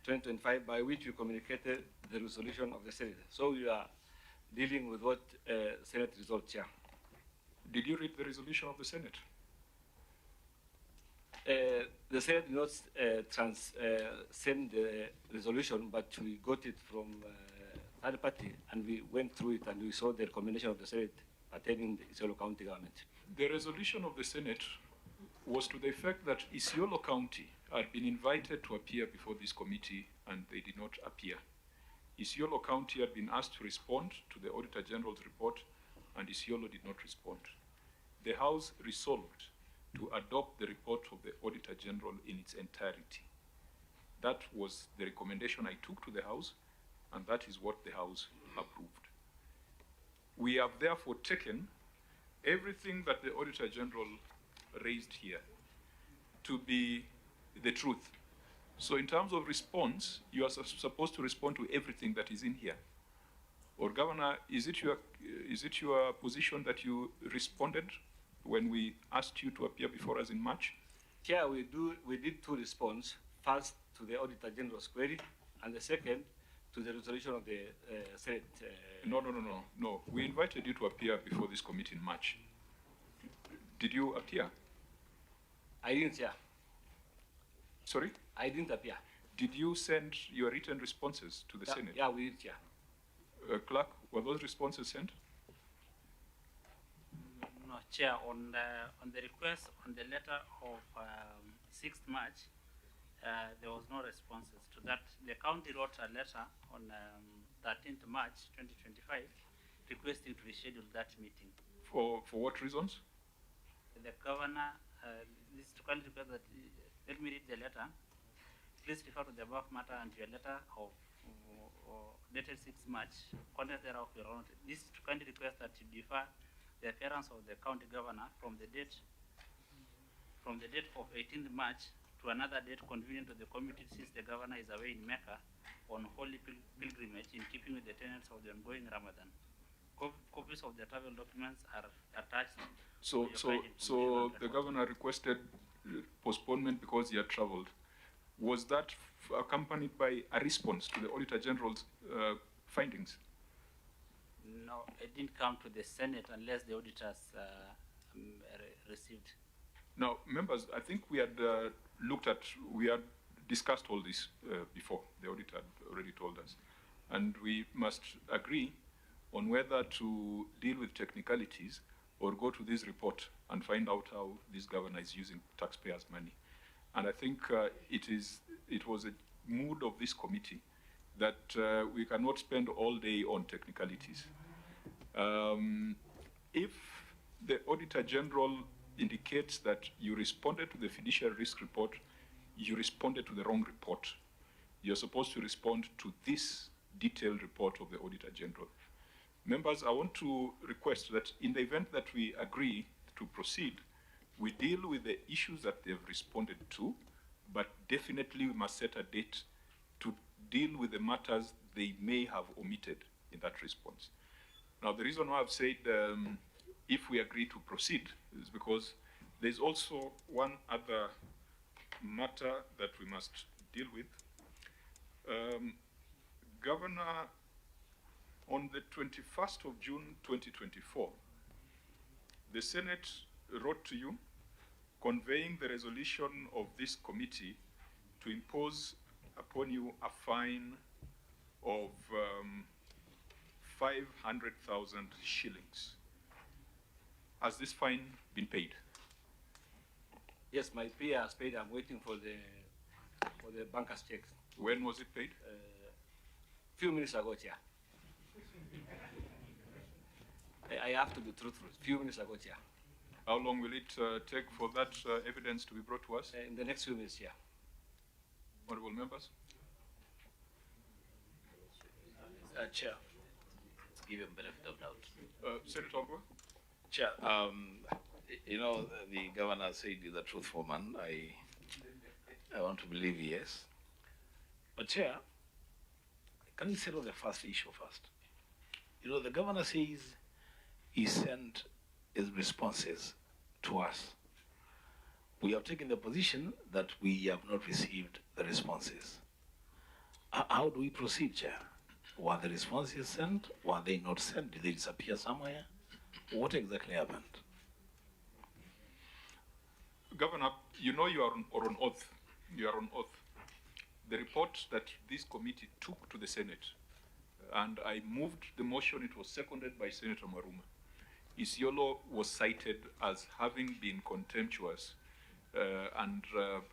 2025, by which we communicated the resolution of the Senate. So we are dealing with what Senate resolved, Chair. Did you read the resolution of the Senate? The Senate did not send the resolution, but we got it from third party, and we went through it, and we saw the recommendation of the Senate pertaining the Isiolo County government. The resolution of the Senate was to the effect that Isiolo County had been invited to appear before this committee, and they did not appear. Isiolo County had been asked to respond to the Auditor General's report, and Isiolo did not respond. The House resolved to adopt the report of the Auditor General in its entirety. That was the recommendation I took to the House, and that is what the House approved. We have therefore taken everything that the Auditor General raised here to be the truth. So in terms of response, you are supposed to respond to everything that is in here. Or Governor, is it your position that you responded when we asked you to appear before us in March? Chair, we did two responses. First to the Auditor General's query, and the second to the resolution of the Senate. No. We invited you to appear before this committee in March. Did you appear? I didn't, Chair. Sorry? I didn't appear. Did you send your written responses to the Senate? Yeah, we did, Chair. Clerk, were those responses sent? No, Chair, on the request on the letter of 6th March, there was no responses to that. The county wrote a letter on 13th March 2025 requesting to reschedule that meeting. For what reasons? The governor, this is to kindly request that, let me read the letter. Please refer to the above matter and your letter of dated 6th March, content thereof your own. This is to kindly request that you defer the appearance of the county governor from the date of 18th March to another date convenient to the committee, since the governor is away in Mecca on holy pilgrimage in keeping with the tenets of the ongoing Ramadan. Copies of the travel documents are attached. So the governor requested postponement because he had traveled. Was that accompanied by a response to the Auditor General's findings? No, it didn't come to the Senate unless the auditors received. Now, members, I think we had we had discussed all this before. The auditor had already told us. And we must agree on whether to deal with technicalities or go to this report and find out how this governor is using taxpayers' money. And I think it was a mood of this committee that we cannot spend all day on technicalities. If the Auditor General indicates that you responded to the fiduciary risk report, you responded to the wrong report. You're supposed to respond to this detailed report of the Auditor General. Members, I want to request that in the event that we agree to proceed, we deal with the issues that they've responded to, but definitely we must set a date to deal with the matters they may have omitted in that response. Now, the reason why I've said if we agree to proceed is because there's also one other matter that we must deal with. Governor, on the 21st of June 2024, the Senate wrote to you conveying the resolution of this committee to impose upon you a fine of 500,000 shillings. Has this fine been paid? Yes, my PA has paid. I'm waiting for the banker's checks. When was it paid? Few minutes ago, Chair. I have to be truthful. Few minutes ago, Chair. How long will it take for that evidence to be brought to us? In the next few minutes, Chair. Honorable members. Chair, let's give him benefit of doubt. Senator Ogwa? Chair, you know, the governor said he's a truthful man. I want to believe yes. But Chair, can we settle the first issue first? You know, the governor says he sent his responses to us. We have taken the position that we have not received the responses. How do we proceed, Chair? Were the responses sent? Were they not sent? Did they disappear somewhere? What exactly happened? Governor, you know you are on oath. You are on oath. The report that this committee took to the Senate, and I moved the motion, it was seconded by Senator Maruma. Isiolo was cited as having been contemptuous and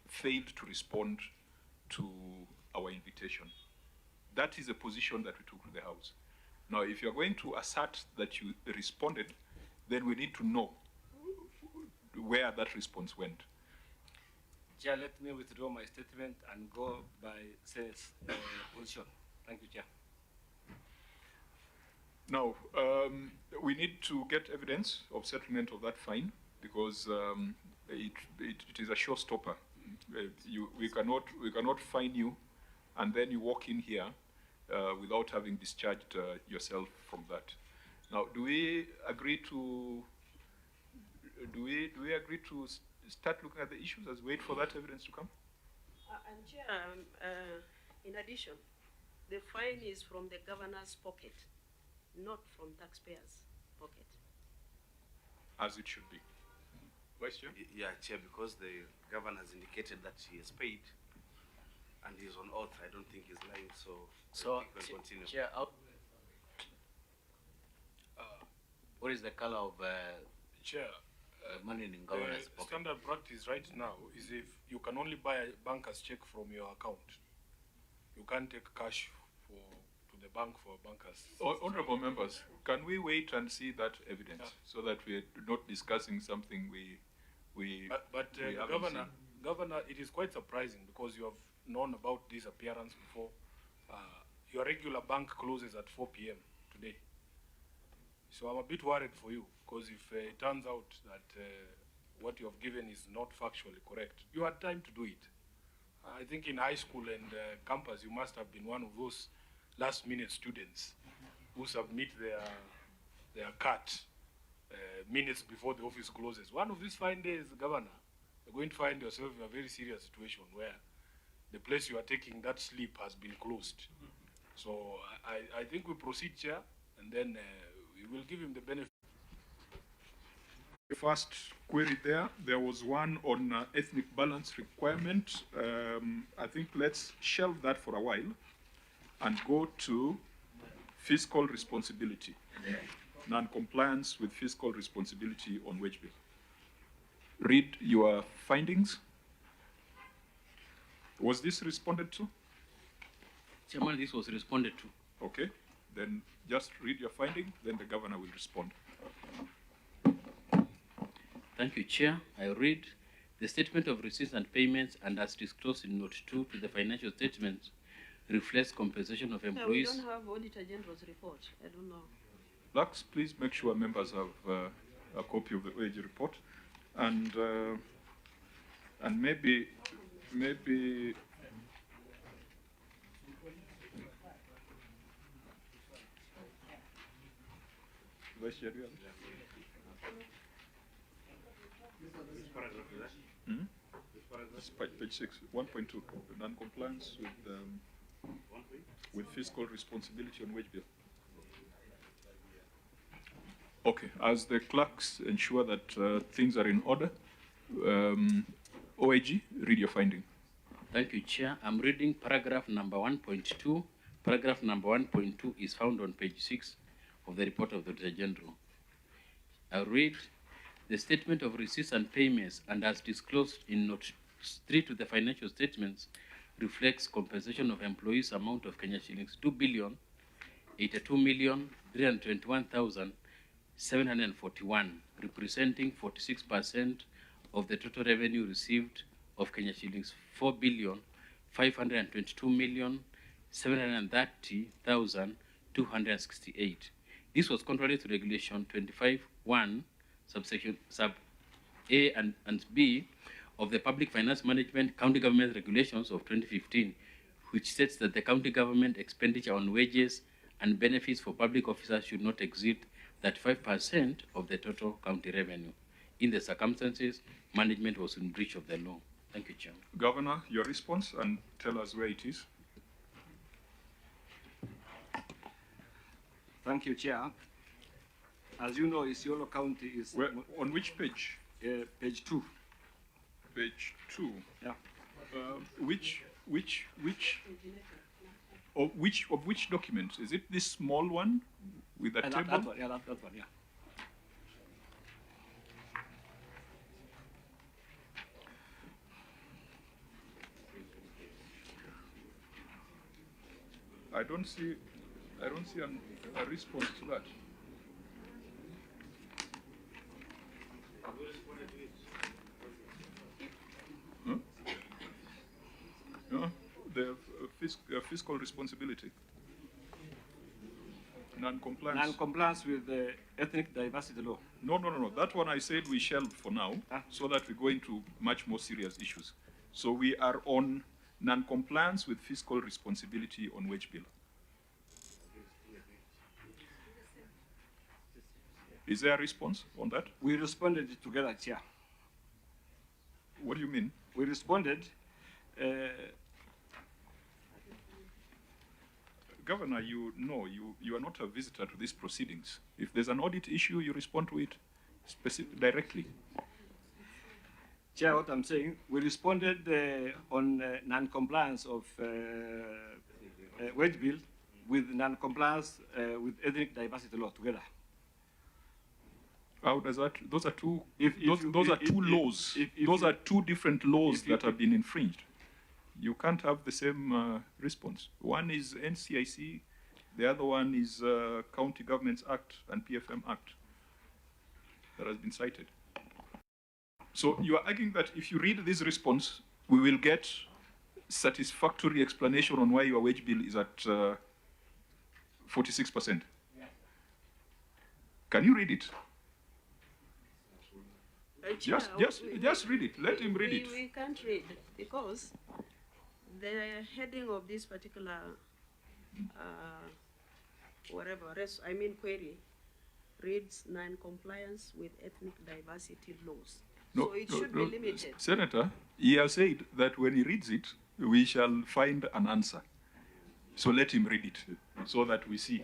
failed to respond to our invitation. That is a position that we took to the House. Now, if you're going to assert that you responded, then we need to know where that response went. Chair, let me withdraw my statement and go by Senate's position. Thank you, Chair. Now, we need to get evidence of settlement of that fine because it is a showstopper. We cannot fine you, and then you walk in here without having discharged yourself from that. Now, do we agree to start looking at the issues as wait for that evidence to come? And Chair, in addition, the fine is from the governor's pocket, not from taxpayers' pocket. As it should be. Vice Chair? Yeah, Chair, because the governor has indicated that he has paid and he's on oath, I don't think he's lying, so we can continue. Chair, what is the color of Chair, money in governor's pocket? standard practice right now is if you can only buy a banker's check from your account. You can't take cash to the bank for a banker's. Honorable members, can we wait and see that evidence so that we are not discussing something we But haven't seen? Governor, it is quite surprising because you have known about this appearance before. Your regular bank closes at 4 p.m. today. So I'm a bit worried for you because if it turns out that what you have given is not factually correct, you had time to do it. I think in high school and campus, you must have been one of those last-minute students who submit their cut minutes before the office closes. One of these fine days, Governor, you're going to find yourself in a very serious situation where the place you are taking that sleep has been closed. So I think we proceed, Chair, and then we will give him the benefit. The first query there was one on ethnic balance requirement. I think let's shelve that for a while and go to fiscal responsibility, non-compliance with fiscal responsibility on wage bill. Read your findings. Was this responded to? Chairman, this was responded to. Okay, then just read your finding, then the governor will respond. Thank you, Chair. I read the statement of receipts and payments, and as disclosed in Note 2 to the financial statements, reflects compensation of employees. We don't have Auditor General's report. I don't know. Lux, please make sure members have a copy of the wage report, and maybe Vice Chair, This page 6, 1.2, non-compliance with fiscal responsibility on wage bill. Okay, as the clerks ensure that things are in order, OIG, read your finding. Thank you, Chair. I'm reading paragraph number 1.2. Paragraph number 1.2 is found on page 6 of the report of the Auditor General. I read the statement of receipts and payments, and as disclosed in Note 3 to the financial statements, reflects compensation of employees amount of Kenya shillings 2,082,321,741, representing 46% of the total revenue received of Kenya shillings 4,522,730,268. This was contrary to Regulation 25(1), subsection sub A and B of the Public Finance Management County Government Regulations of 2015, which states that the county government expenditure on wages and benefits for public officers should not exceed 35% of the total county revenue. In the circumstances, management was in breach of the law. Thank you, Chairman. Governor, your response, and tell us where it is. Thank you, Chair. As you know, Isiolo County is Where, on which page? page 2. Page 2. Yeah. Of which document? Is it this small one with the table? That one, yeah, that one, yeah. I don't see a response to that. Huh? No, the fiscal responsibility. Non-compliance. Non-compliance with the ethnic diversity law. No. That one I said we shelved for now, so that we go into much more serious issues. So we are on non-compliance with fiscal responsibility on wage bill. Is there a response on that? We responded together, Chair. What do you mean? We responded. Governor, you know, you are not a visitor to these proceedings. If there's an audit issue, you respond to it directly. Chair, what I'm saying, we responded on non-compliance of wage bill with non-compliance with ethnic diversity law together. How does that? Those are two. Those are two laws. Those are two different laws that have been infringed. You can't have the same response. One is NCIC, the other one is County Governments Act and PFM Act that has been cited. So you are arguing that if you read this response, we will get satisfactory explanation on why your wage bill is at 46%. Can you read it? Just read it. Let him read it. We can't read because the heading of this particular query reads non-compliance with ethnic diversity laws. So it should be limited. Senator, he has said that when he reads it, we shall find an answer. So let him read it so that we see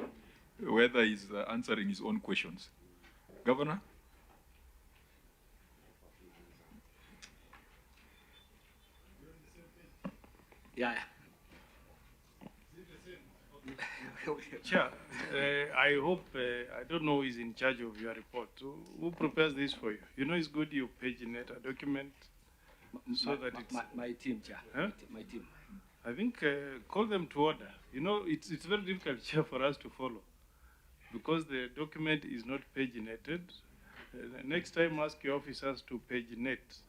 whether he's answering his own questions. Governor? Yeah. Chair, I hope, I don't know who is in charge of your report. Who prepares this for you? You know, it's good you paginate a document so that it's... My team, Chair. Huh? My team. I think call them to order. You know, it's very difficult, Chair, for us to follow because the document is not paginated. Next time, ask your officers to paginate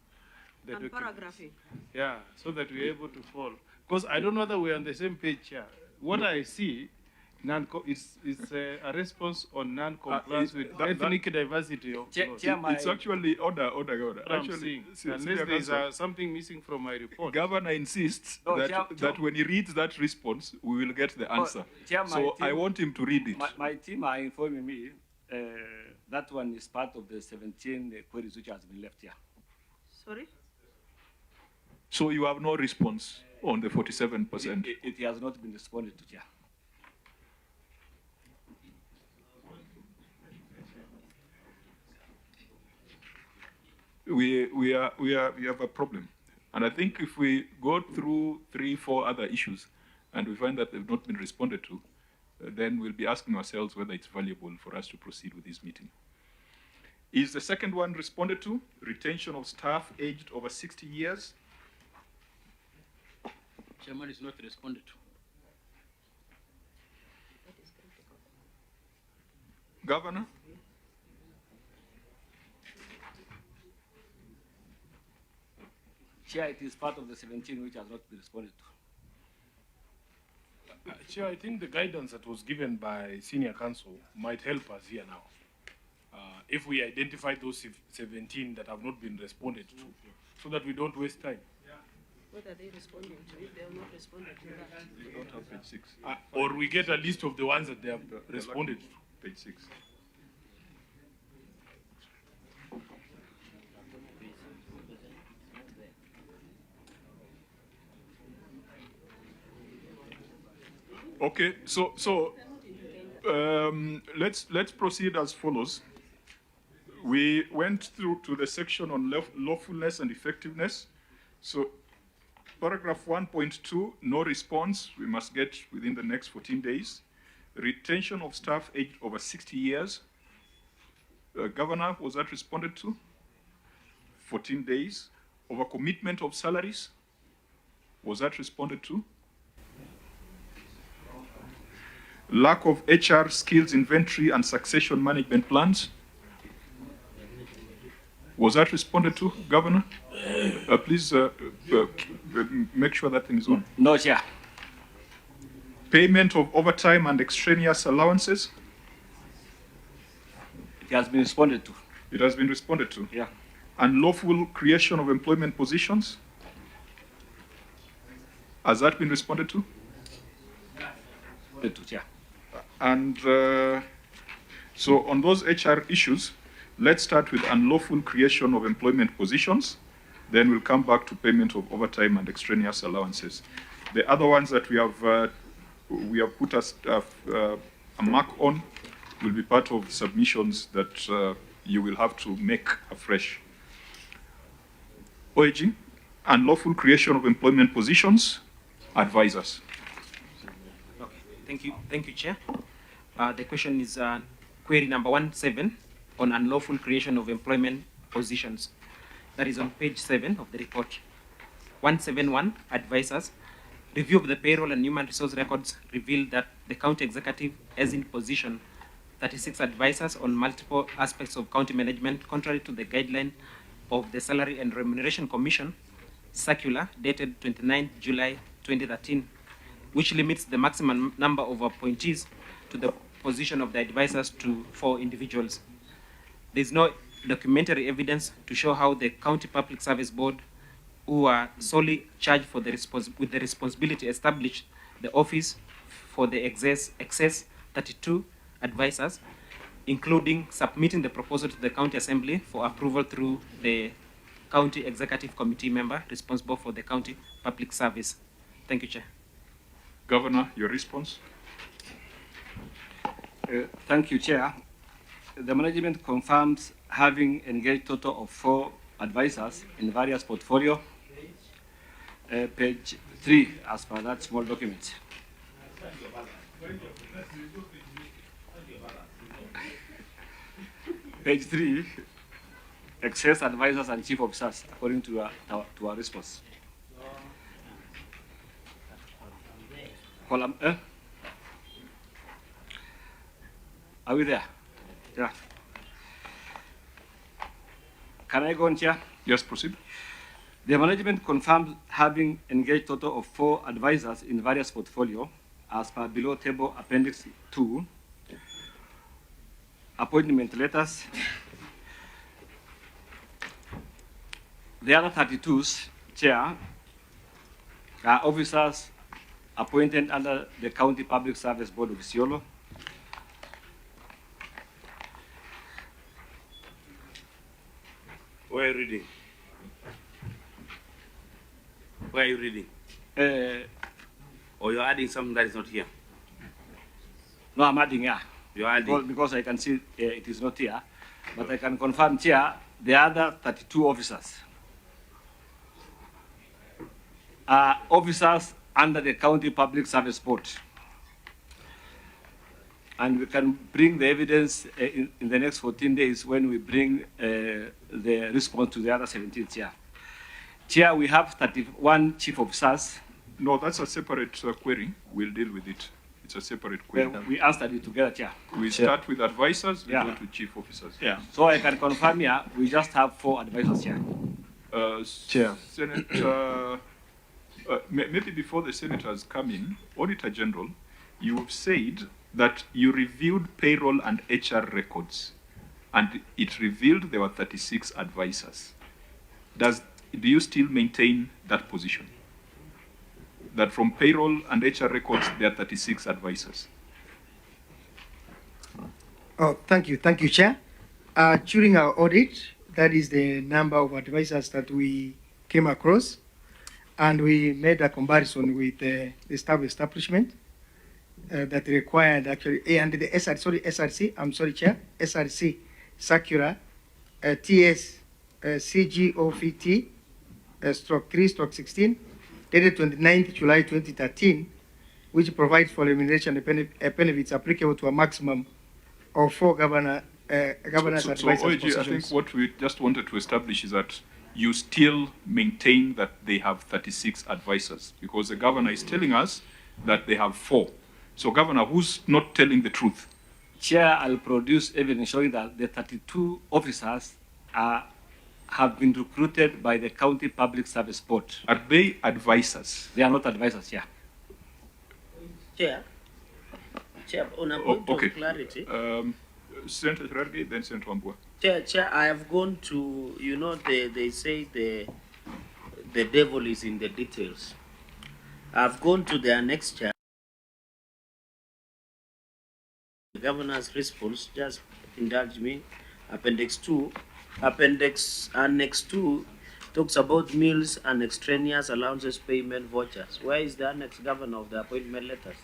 the document. Paragraphing. Yeah, so that we're able to follow. Because I don't know whether we're on the same page, Chair. What I see, it's a response on non-compliance with ethnic diversity of laws. It's actually order. Actually, unless there's something missing from my report. Governor insists that when he reads that response, we will get the answer. So I want him to read it. My team are informing me that one is part of the 17 queries which has been left here. Sorry? So you have no response on the 47%? It has not been responded to, Chair. We have a problem. And I think if we go through 3-4 other issues and we find that they've not been responded to, then we'll be asking ourselves whether it's valuable for us to proceed with this meeting. Is the second one responded to? Retention of staff aged over 60 years? Chairman is not responded to. Governor? Chair, it is part of the 17 which has not been responded to. Chair, I think the guidance that was given by senior counsel might help us here now. If we identify those 17 that have not been responded to, so that we don't waste time. What are they responding to if they have not responded to that? You don't have page 6. Or we get a list of the ones that they have responded to. Page 6. Okay, so Let's proceed as follows. We went through to the section on lawfulness and effectiveness. So paragraph 1.2, no response, we must get within the next 14 days. Retention of staff aged over 60 years. Governor, was that responded to? 14 days. Overcommitment of salaries, was that responded to? Lack of HR skills inventory and succession management plans, was that responded to, Governor? Please make sure that thing is on. No, Chair. Payment of overtime and extraneous allowances, It has been responded to. it has been responded to. Yeah. Unlawful creation of employment positions, has that been responded to? Responded to, Chair. And so on those HR issues, let's start with unlawful creation of employment positions. Then we'll come back to payment of overtime and extraneous allowances. The other ones that we have put a mark on will be part of submissions that you will have to make afresh. OAG, unlawful creation of employment positions, advisors. Okay, thank you, Chair. The question is query number 17 on unlawful creation of employment positions. That is on page 7 of the report. 171, advisors. Review of the payroll and human resource records revealed that the county executive has in position 36 advisors on multiple aspects of county management, contrary to the guideline of the Salary and Remuneration Commission circular dated 29 July 2013, which limits the maximum number of appointees to the position of the advisors to 4 individuals. There is no documentary evidence to show how the County Public Service Board, who are solely charged for with the responsibility established the office for the excess 32 advisors, including submitting the proposal to the County Assembly for approval through the County Executive Committee member responsible for the County Public Service. Thank you, Chair. Governor, your response? Thank you, Chair. The management confirms having engaged total of 4 advisors in various portfolio. Page 3, as per that small document. Page 3, excess advisors and chief officers, according to our response. Column A. Are we there? Yeah. Can I go on, Chair? Yes, proceed. The management confirms having engaged total of 4 advisors in various portfolio, as per below table appendix 2, appointment letters. The other 32s, Chair, are officers appointed under the County Public Service Board of Isiolo. Where are you reading? Where are you reading? Or you're adding something that is not here? No, I'm adding here. You're adding? Because I can see it is not here. But I can confirm, Chair, the other 32 officers are officers under the County Public Service Board. And we can bring the evidence in the next 14 days when we bring the response to the other 17, Chair. Chair, we have 31 chief officers. No, that's a separate query. We'll deal with it. It's a separate query. We answered it together, Chair. We start with advisors, we Yeah. go to chief officers. Yeah. So I can confirm here, we just have 4 advisors, Chair. Chair. Senator, maybe before the senators come in, Auditor General, you've said that you reviewed payroll and HR records, and it revealed there were 36 advisors. Do you still maintain that position? That from payroll and HR records, there are 36 advisors? Oh, thank you, Chair. During our audit, that is the number of advisors that we came across, and we made a comparison with the staff establishment. that required actually, under the SRC, I'm sorry, Chair, SRC circular TS CGOVT stroke 3 stroke 16, dated 29th July 2013, which provides for remuneration and benefits applicable to a maximum of 4 governors advisors OAG, positions. I think what we just wanted to establish is that you still maintain that they have 36 advisors, because the governor is telling us that they have 4. So, Governor, who's not telling the truth? Chair, I'll produce evidence showing that the 32 officers have been recruited by the County Public Service Board. Are they advisors? They are not advisors, yeah. Chair, on a point okay. of clarity. Senator Cherargei, then Senator Wambua. Chair, I have gone to, you know, they say the devil is in the details. I've gone to their next chair. The governor's response, just indulge me, Appendix 2. Annex 2 talks about meals and extraneous allowances payment vouchers. Where is the annex, Governor, of the appointment letters?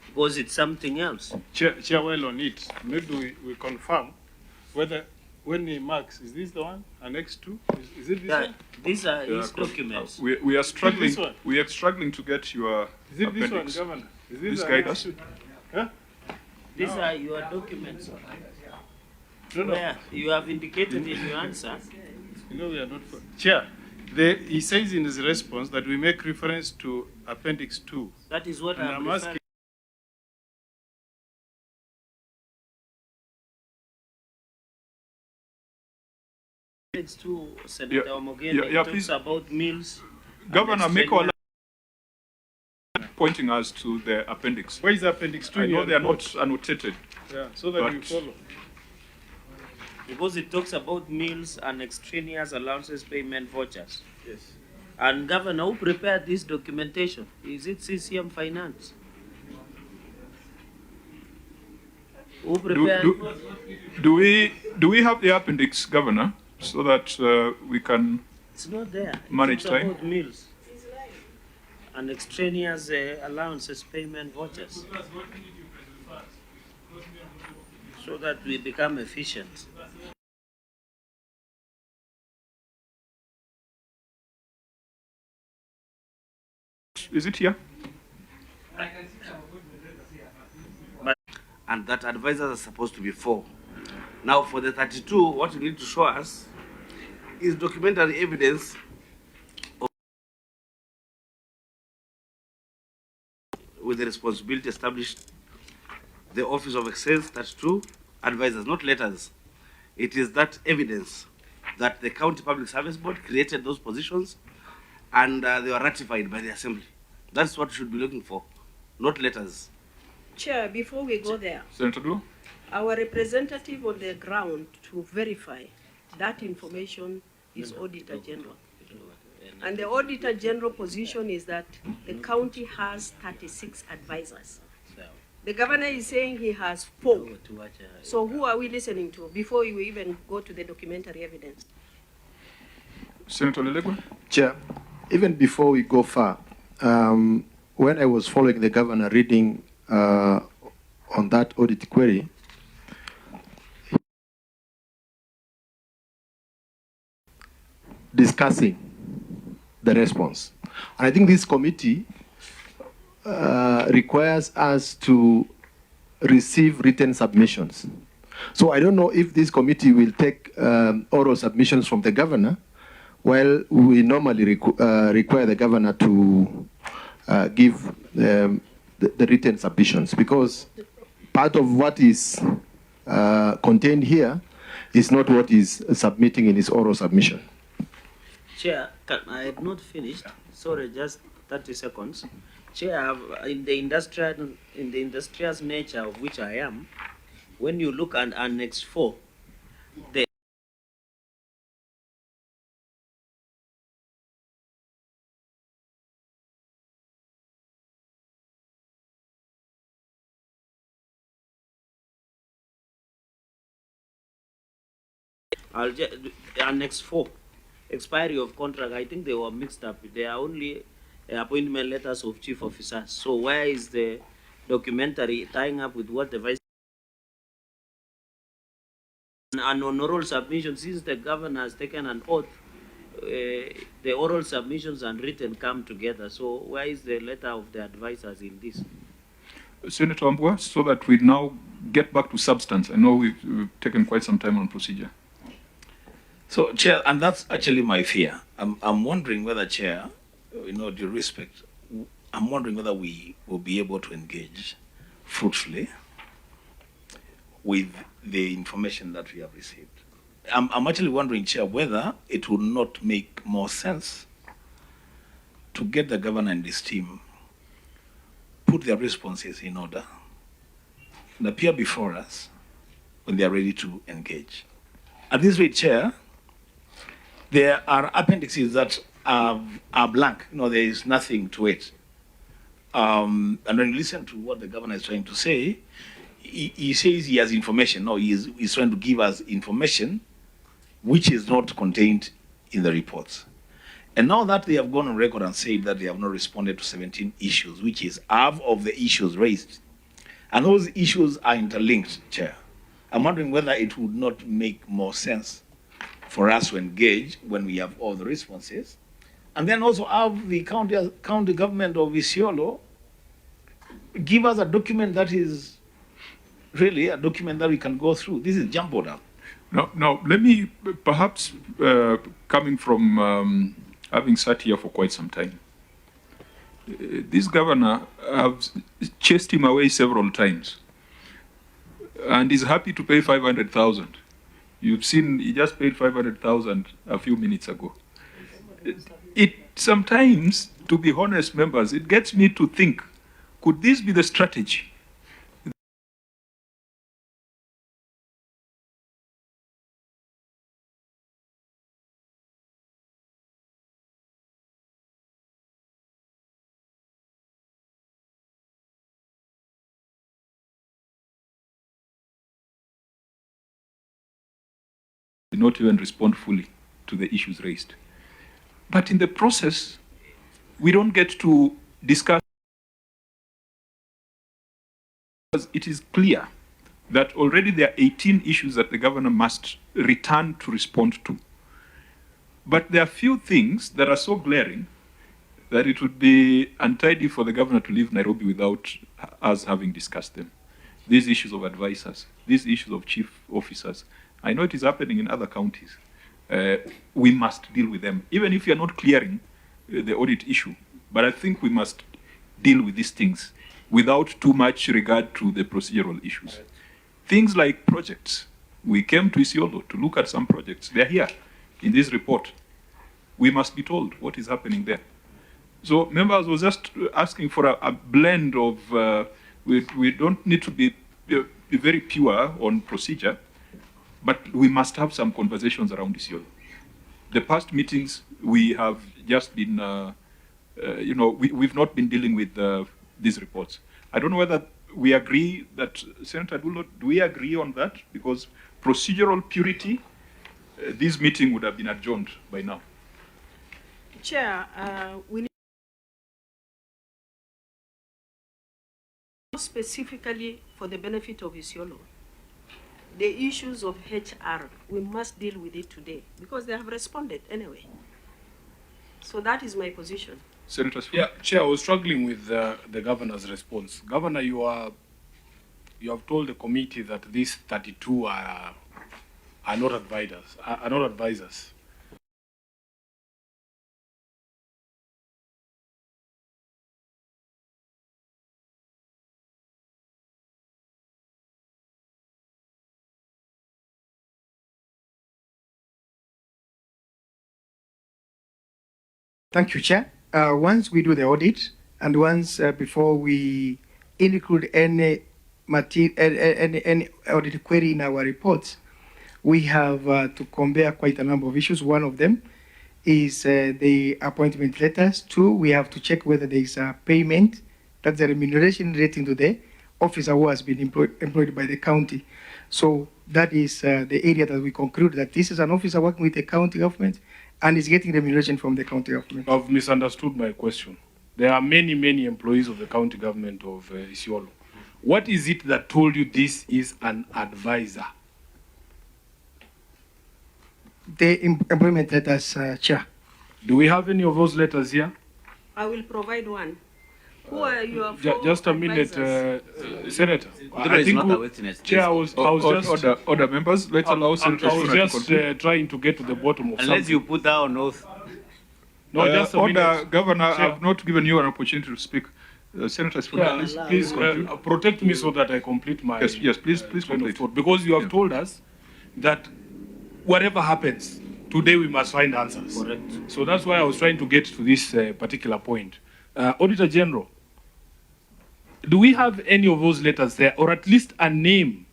Because it's something else. Chair, well on it. Maybe we confirm whether when he marks, is this the one? Annex 2? Is it this one? These are his documents. We are struggling. This one? We are struggling to get your Is it appendix. this one, Governor? Is this Please guide Annex us. 2? Huh? These are your documents. No. Where you have indicated in your answer. You know we are not. Chair, he says in his response that we make reference to Appendix 2. That is what I'm asking. Appendix 2, Senator Omogeni, talks please. about meals. Governor, make our pointing us to the appendix. Where is Appendix 2? I know they are not annotated. Yeah, so that we follow. Because it talks about meals and extraneous allowances payment vouchers. Yes. And Governor, who prepared this documentation? Is it CCM Finance? Who prepared? Do we have the appendix, Governor, so that we can It's not there. manage It talks time? about meals and extraneous allowances payment vouchers. So that we become efficient. Is it here? And that advisors are supposed to be 4. Now for the 32, what you need to show us is documentary evidence of with the responsibility established the Office of Excellence 32 advisors, not letters. It is that evidence that the County Public Service Board created those positions and they were ratified by the Assembly. That's what we should be looking for, not letters. Chair, before we go there, Senator Blue? our representative on the ground to verify that information is Auditor General. And the Auditor General position is that the county has 36 advisors. The governor is saying he has 4. So who are we listening to before we even go to the documentary evidence? Senator Lelegwa? Chair, even before we go far, when I was following the governor reading on that audit query, discussing the response. And I think this committee requires us to receive written submissions. So I don't know if this committee will take oral submissions from the governor, while we normally require the governor to give the written submissions, because part of what is contained here is not what is submitting in his oral submission. Chair, I have not finished. Sorry, just 30 seconds. Chair, in the industrious nature of which I am, when you look at Annex 4, the Annex 4, expiry of contract, I think they were mixed up. They are only appointment letters of chief officers. So where is the documentary tying up with what the vice and on oral submissions, since the governor has taken an oath, the oral submissions and written come together. So where is the letter of the advisors in this? Senator Ambua, so that we now get back to substance. I know we've taken quite some time on procedure. So, Chair, and that's actually my fear. I'm wondering whether, Chair, due respect, I'm wondering whether we will be able to engage fruitfully with the information that we have received. I'm actually wondering, Chair, whether it would not make more sense to get the governor and his team put their responses in order and appear before us when they are ready to engage. At this rate, Chair, there are appendices that are blank. There is nothing to it. And when you listen to what the governor is trying to say, he says he has information. No, he's trying to give us information which is not contained in the reports. And now that they have gone on record and said that they have not responded to 17 issues, which is half of the issues raised, and those issues are interlinked, Chair, I'm wondering whether it would not make more sense for us to engage when we have all the responses, and then also have the county government of Isiolo give us a document that is really a document that we can go through. This is jumbled up. Now, let me, perhaps coming from having sat here for quite some time, this governor has chased him away several times and is happy to pay 500,000. You've seen he just paid 500,000 a few minutes ago. It sometimes, to be honest, members, it gets me to think, could this be the strategy? Not even respond fully to the issues raised. But in the process, we don't get to discuss, because it is clear that already there are 18 issues that the governor must return to respond to. But there are few things that are so glaring that it would be untidy for the governor to leave Nairobi without us having discussed them. These issues of advisors, these issues of chief officers, I know it is happening in other counties. We must deal with them, even if we are not clearing the audit issue. But I think we must deal with these things without too much regard to the procedural issues. Things like projects. We came to Isiolo to look at some projects. They're here in this report. We must be told what is happening there. So members was just asking for a blend of, we don't need to be very pure on procedure, but we must have some conversations around Isiolo. The past meetings, we have just been, we've not been dealing with these reports. I don't know whether we agree that, Senator Dulo, do we agree on that? Because procedural purity, this meeting would have been adjourned by now. Chair, we need specifically for the benefit of Isiolo. The issues of HR, we must deal with it today because they have responded anyway. So that is my position. Senator Sfu? Yeah, Chair, I was struggling with the governor's response. Governor, you have told the committee that these 32 are not advisors. Thank you, Chair. Once we do the audit, and once before we include any audit query in our reports, we have to compare quite a number of issues. One of them is the appointment letters. Two, we have to check whether there is a payment, that's the remuneration relating to the officer who has been employed by the county. So that is the area that we conclude that this is an officer working with the county government and is getting remuneration from the county government. I've misunderstood my question. there are many, many employees of the county government of Isiolo. What is it that told you this is an advisor? The employment letters, Chair. Do we have any of those letters here? I will provide one. Who are your four Just a minute, advisors? Senator. I think Chair, I was just order members. Let's allow Senator I was Sifuna to just continue. trying to get to the bottom of Unless something. you put that on oath. No, just a order, minute. Governor. Chair. I've not given you an opportunity to speak. Senator Sifuna, Yeah, please protect me so that I complete my yes, please train of complete. thought. Because you have told us that whatever happens, today we must find answers. Correct. So that's why I was trying to get to this particular point. Auditor General, do we have any of those letters there, or at least a name,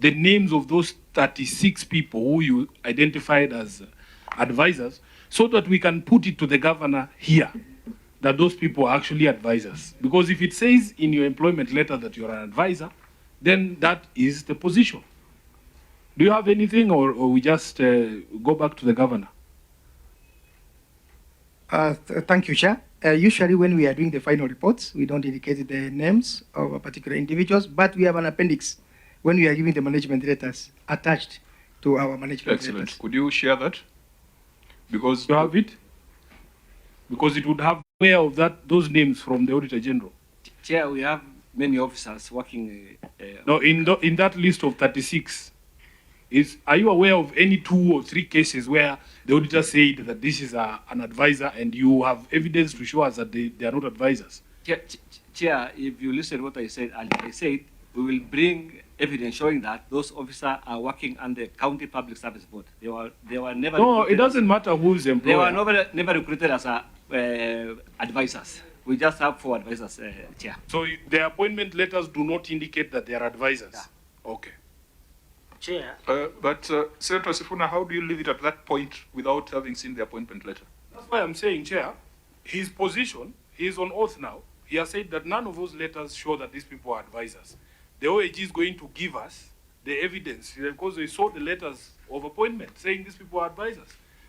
the names of those 36 people who you identified as advisors, so that we can put it to the governor here, that those people are actually advisors? Because if it says in your employment letter that you're an advisor, then that is the position. Do you have anything, or we just go back to the governor? Thank you, Chair. Usually when we are doing the final reports, we don't indicate the names of particular individuals, but we have an appendix when we are giving the management letters attached to our management Excellent. letters. Could you share that? Because you have it? Because it would have aware of those names from the Auditor General. Chair, we have many officers working. No, in that list of 36, are you aware of any 2 or 3 cases where the auditor said that this is an advisor, and you have evidence to show us that they are not advisors? Chair, if you listen to what I said, we will bring evidence showing that those officers are working under the County Public Service Board. They were never. No, it doesn't matter who's employed. They were never recruited as advisors. We just have 4 advisors, Chair. So their appointment letters do not indicate that they are advisors? Yeah. Okay. Chair. But Senator Sifuna, how do you leave it at that point without having seen the appointment letter? That's why I'm saying, Chair, his position, he is on oath now. He has said that none of those letters show that these people are advisors. The OAG is going to give us the evidence because they saw the letters of appointment saying these people are advisors.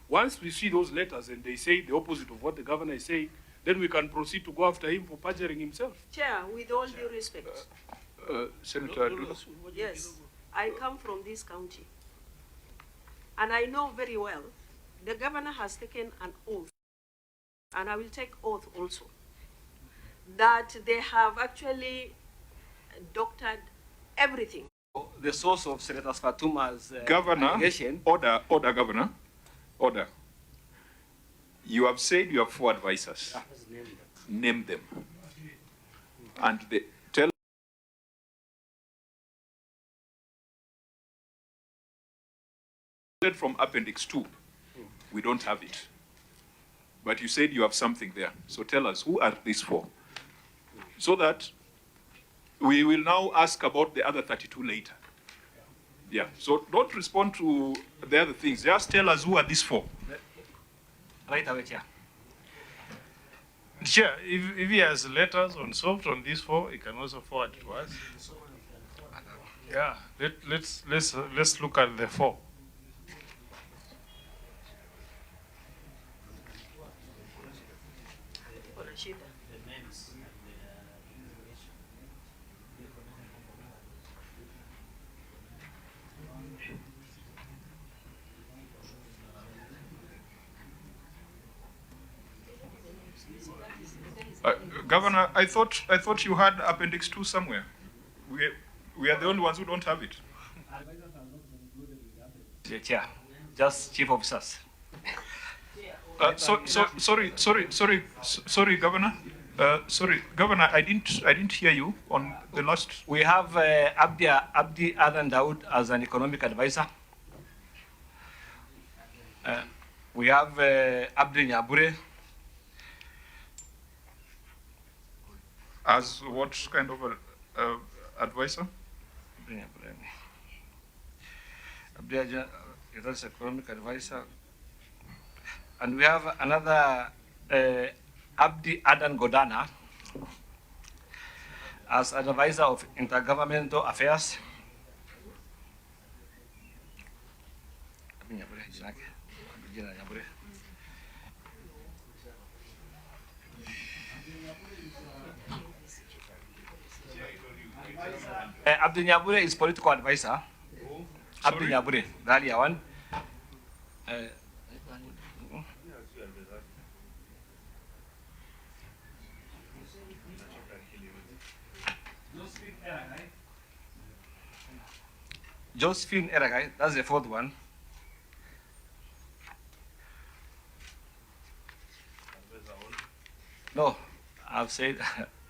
Once we see those letters and they say the opposite of what the governor is saying, then we can proceed to go after him for perjuring himself. Chair, with all due respect. Senator, Yes, I come from this county. And I know very well, the governor has taken an oath, and I will take oath also, that they have actually doctored everything. The source of Senator Fatuma's Governor, allegation. order, Governor, order. You have said you have 4 advisors. Name them. And tell from Appendix 2, we don't have it. But you said you have something there. So tell us, who are these 4? So that we will now ask about the other 32 later. Yeah, so don't respond to the other things. Just tell us who are these 4. Right away, Chair. Chair, if he has letters unsolved on these 4, he can also forward to us. Yeah, let's look at the 4. Governor, I thought you had Appendix 2 somewhere. We are the only ones who don't have it. Yeah, Chair, just chief officers. Sorry, Governor. Sorry, Governor. I didn't hear you on the last. We have Abdi Adan Daud as an economic advisor. We have Abdi Nyabure. As what kind of advisor? Abdi is economic advisor. And we have another Abdi Adan Godana as an advisor of intergovernmental affairs. Abdi Nyabure is political advisor. Abdi Nyabure, the earlier one. Josephine Eragai, that's the fourth one. No, I've said,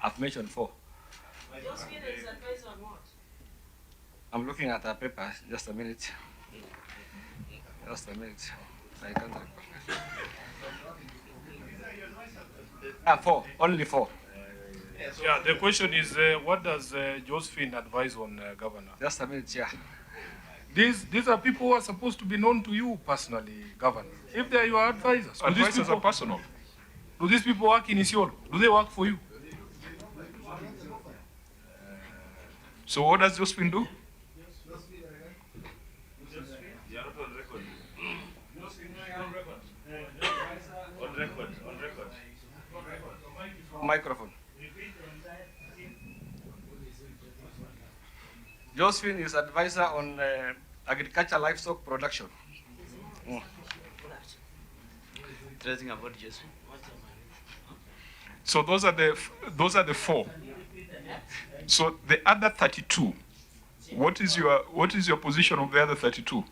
I've mentioned 4. Josephine is advisor on what? I'm looking at her paper, just a minute. Just a minute. I can't recall. 4, only 4. Yeah, the question is, what does Josephine advise on, Governor? Just a minute, yeah. These are people who are supposed to be known to you personally, Governor. If they are your advisors, Advisors are personal. Do these people work in Isiolo? Do they work for you? So what does Josephine do? Microphone. Josephine is advisor on agriculture livestock production. Interesting about Josephine. So those are the 4. So the other 32, what is your position of the other 32?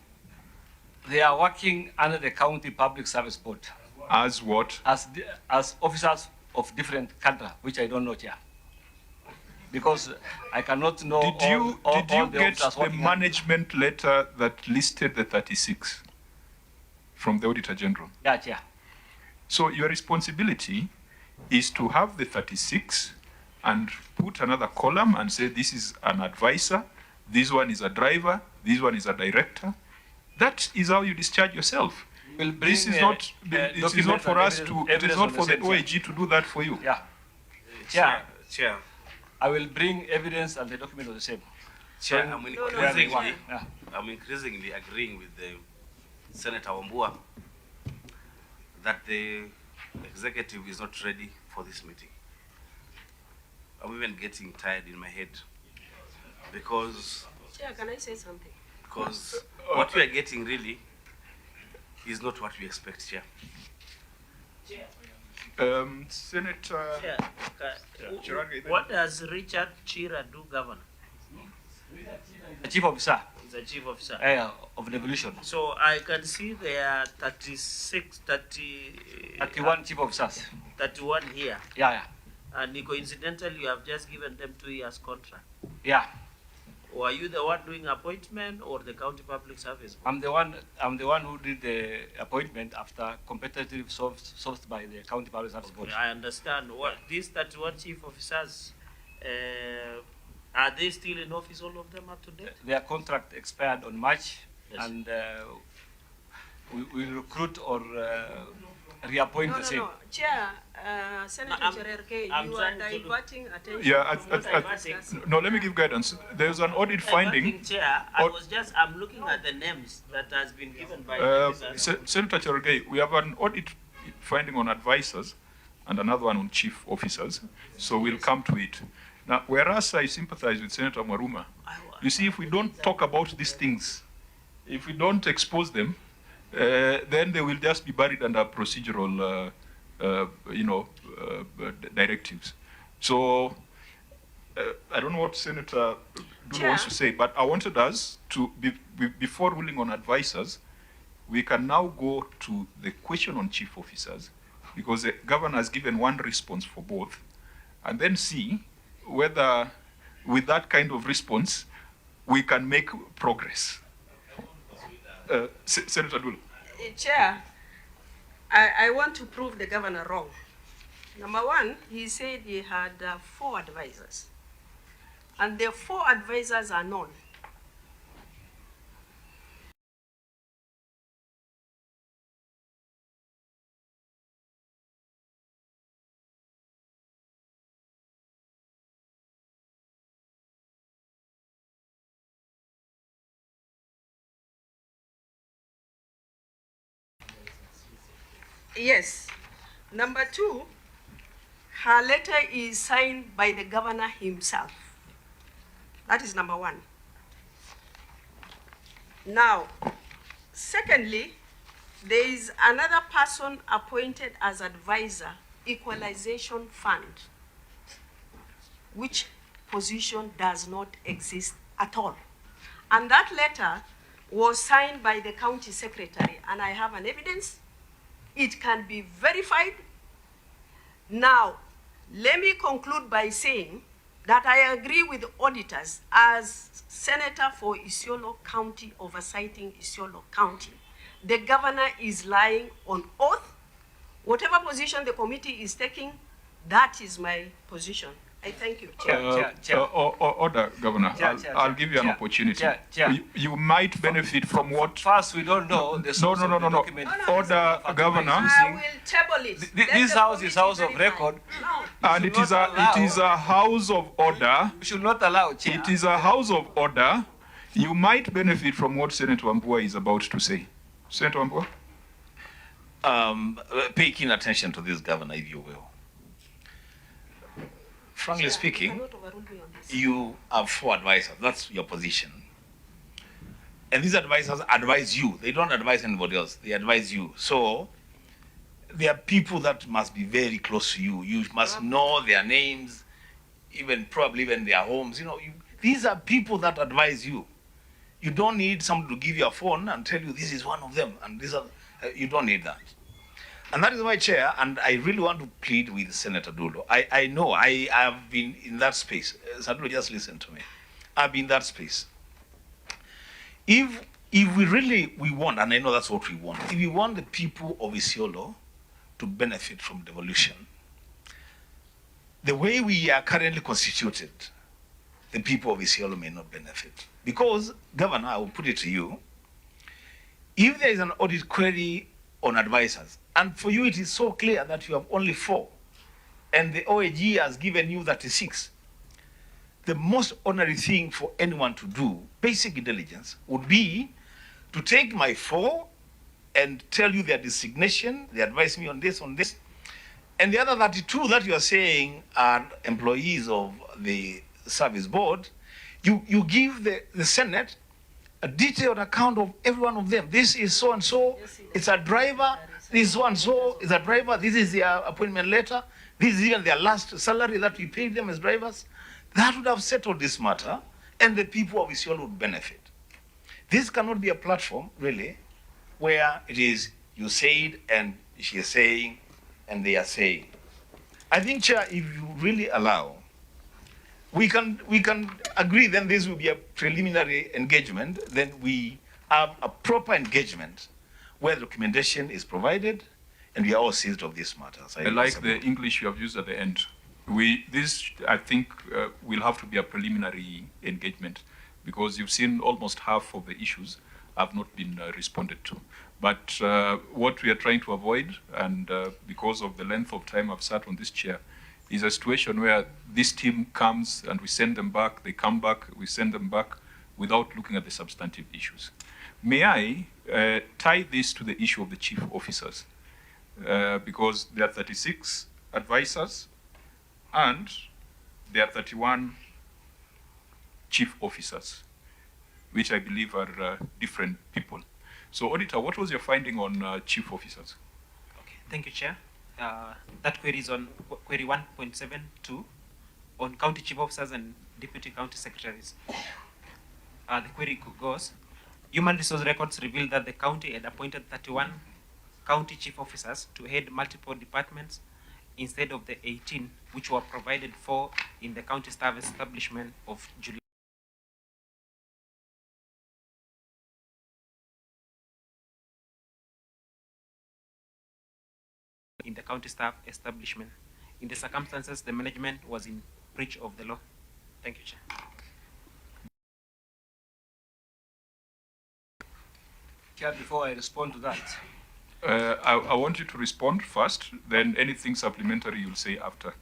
They are working under the county public service board. As what? As officers of different cadre, which I don't know here. Because I cannot know Did you get officers the working management letter that listed the 36 from the Auditor General? Yeah, yeah. So your responsibility is to have the 36 and put another column and say this is an advisor, this one is a driver, this one is a director. That is how you discharge yourself. This is not for us to, it is not for the OAG to do that for you. Yeah. Chair. I will bring evidence and the document of the same. Chair, I'm increasingly agreeing with the Senator Wambua that the executive is not ready for this meeting. I'm even getting tired in my head because... Chair, can I say something? Because what we are getting really is not what we expect, Chair. Senator... Chair, what does Richard Chira do, Governor? The chief officer. He's the chief officer. Of devolution. So I can see there are 31 chief officers. 31 here. Yeah. And coincidentally, you have just given them 2 years contract. Yeah. Or are you the one doing appointment or the county public service? I'm the one who did the appointment after competitive sourced by the county public service board. I understand. What these 31 chief officers, are they still in office, all of them up to date? Their contract expired on March, yes. And we recruit or reappoint the same. No. Chair, Senator Chererke, you are diverting attention. Yeah, no, let me give guidance. There's an audit finding. Chair, I'm looking at the names that has been given by Senator Chererke, we have an audit finding on advisors and another one on chief officers. So we'll come to it. Now, whereas I sympathize with Senator Mwaruma, you see, if we don't talk about these things, if we don't expose them, then they will just be buried under procedural, directives. So I don't know what Senator Dulu wants to say, but I wanted us to, before ruling on advisors, we can now go to the question on chief officers, because the governor has given one response for both, and then see whether with that kind of response we can make progress. Senator Dulu. Chair, I want to prove the governor wrong. Number one, he said he had 4 advisors, and the 4 advisors are known. Yes. Number 2, her letter is signed by the governor himself. That is number one. Now, secondly, there is another person appointed as advisor, Equalization Fund, which position does not exist at all. And that letter was signed by the county secretary, and I have an evidence. It can be verified. Now, let me conclude by saying that I agree with auditors as senator for Isiolo County, oversighting Isiolo County. The governor is lying on oath. Whatever position the committee is taking, that is my position. I thank you, Chair. Order, Governor. I'll give you an opportunity. You might benefit from what... First, we don't know the source of the document. Order, Governor. I will table it. This house is house of record. And it is a house of order. We should not allow, Chair. It is a house of order. You might benefit from what Senator Wambua is about to say. Senator Wambua? Pay keen attention to this, Governor, if you will. Frankly speaking, you have 4 advisors. That's your position. And these advisors advise you. They don't advise anybody else. They advise you. So there are people that must be very close to you. You must know their names, probably even their homes. You know, these are people that advise you. You don't need somebody to give you a phone and tell you this is one of them. And these are, you don't need that. And that is why, Chair, and I really want to plead with Senator Dulo. I know I have been in that space. Senator, just listen to me. I've been in that space. If we want, and I know that's what we want, if we want the people of Isiolo to benefit from devolution, the way we are currently constituted, the people of Isiolo may not benefit. Because, Governor, I will put it to you, if there is an audit query on advisors, and for you it is so clear that you have only 4, and the OAG has given you 36, the most honorary thing for anyone to do, basic intelligence, would be to take my 4 and tell you their designation, they advise me on this, and the other 32 that you are saying are employees of the service board, you give the Senate a detailed account of every one of them. This is so-and-so, it's a driver, this so-and-so is a driver, this is their appointment letter, this is even their last salary that we paid them as drivers. That would have settled this matter, and the people of Isiolo would benefit. This cannot be a platform, really, where it is you said, and she is saying, and they are saying. I think, Chair, if you really allow, we can agree then this will be a preliminary engagement, then we have a proper engagement where documentation is provided and we are all seized of these matters. I like the English you have used at the end. This, I think, will have to be a preliminary engagement because you've seen almost half of the issues have not been responded to. But what we are trying to avoid, and because of the length of time I've sat on this chair, is a situation where this team comes and we send them back, they come back, we send them back without looking at the substantive issues. May I tie this to the issue of the chief officers? Because there are 36 advisors and there are 31 chief officers, which I believe are different people. So, Auditor, what was your finding on chief officers? Okay, thank you, Chair. That query is on query 1.72 on county chief officers and deputy county secretaries. The query goes, human resource records reveal that the county had appointed 31 county chief officers to head multiple departments instead of the 18 which were provided for in the county staff establishment of July. In the county staff establishment. In the circumstances, the management was in breach of the law. Thank you, Chair. Chair, before I respond to that. I want you to respond first, then anything supplementary you'll say after.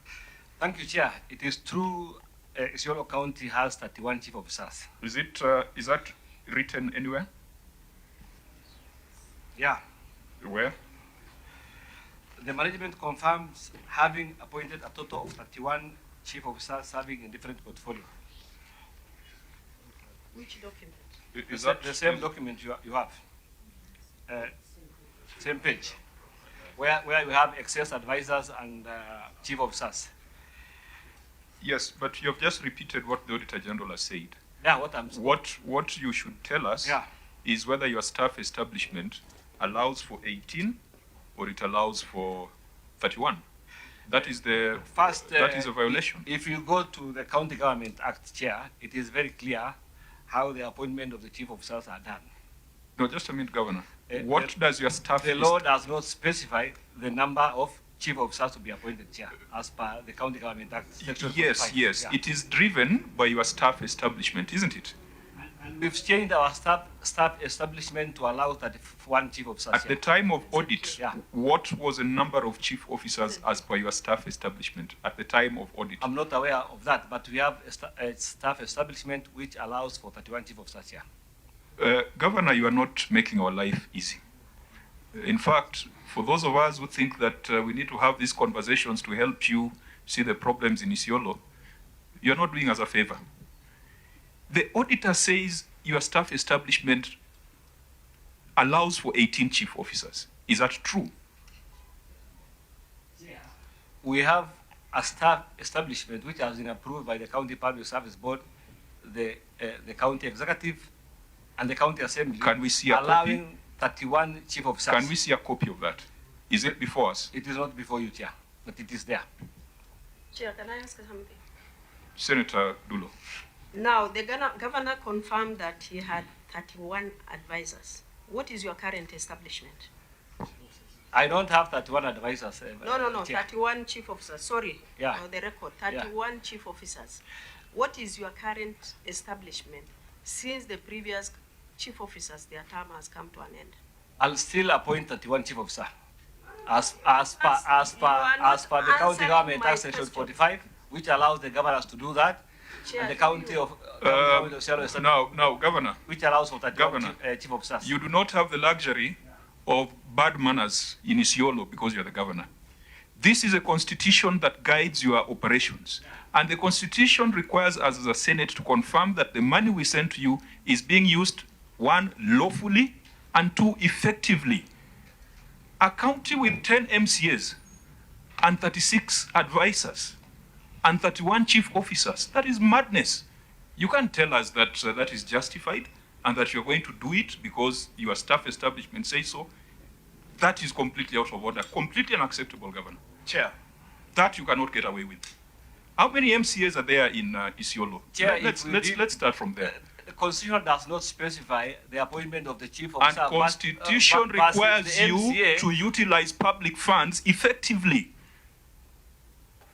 Thank you, Chair. It is true Isiolo County has 31 chief officers. Is that written anywhere? Yeah. Where? The management confirms having appointed a total of 31 chief officers serving in different portfolios. Which document? Is that the same document you have? Same page, where you have excess advisors and chief officers. Yes, but you have just repeated what the Auditor General has said. Yeah, what I'm saying. What you should tell us is whether your staff establishment allows for 18 or it allows for 31. That is the First, that is a violation. If you go to the County Government Act, Chair, it is very clear how the appointment of the chief officers are done. No, just a minute, Governor. What does your staff... The law does not specify the number of chief officers to be appointed, Chair, as per the County Government Act. Section 45. Yes. Yeah. It is driven by your staff establishment, isn't it? And we've changed our staff establishment to allow 31 chief officers. At the time of audit, what was the number of chief officers as per your staff establishment at the time of audit? I'm not aware of that, but we have a staff establishment which allows for 31 chief officers here. Governor, you are not making our life easy. In fact, for those of us who think that we need to have these conversations to help you see the problems in Isiolo, you're not doing us a favor. The auditor says your staff establishment allows for 18 chief officers. Is that true? We have a staff establishment which has been approved by the County Public Service Board, the County Executive, and the County Assembly. Can we see a allowing copy? 31 chief officers. Can we see a copy of that? Is it before us? It is not before you, Chair, but it is there. Chair, can I ask something? Senator Dulo. Now, the governor confirmed that he had 31 advisors. What is your current establishment? I don't have 31 advisors. No, Chair. 31 chief officers. Sorry, Yeah. the record, 31 chief officers. What is your current establishment since the previous chief officers, their term has come to an end? I'll still appoint 31 chief officer. As per the County Government Act Section 45, which allows the governors to do that, and the County of now, Governor, which allows for 31 chief officers. You do not have the luxury of bad manners in Isiolo because you're the governor. This is a constitution that guides your operations. And the constitution requires us as a Senate to confirm that the money we send to you is being used, one, lawfully, and two, effectively. A county with 10 MCAs and 36 advisors and 31 chief officers, that is madness. You can't tell us that that is justified and that you're going to do it because your staff establishment says so. That is completely out of order, completely unacceptable, Governor. Chair. That you cannot get away with. How many MCAs are there in Isiolo? Chair, let's start from there. The Constitution does not specify the appointment of the chief officer. And Constitution requires you to utilize public funds effectively.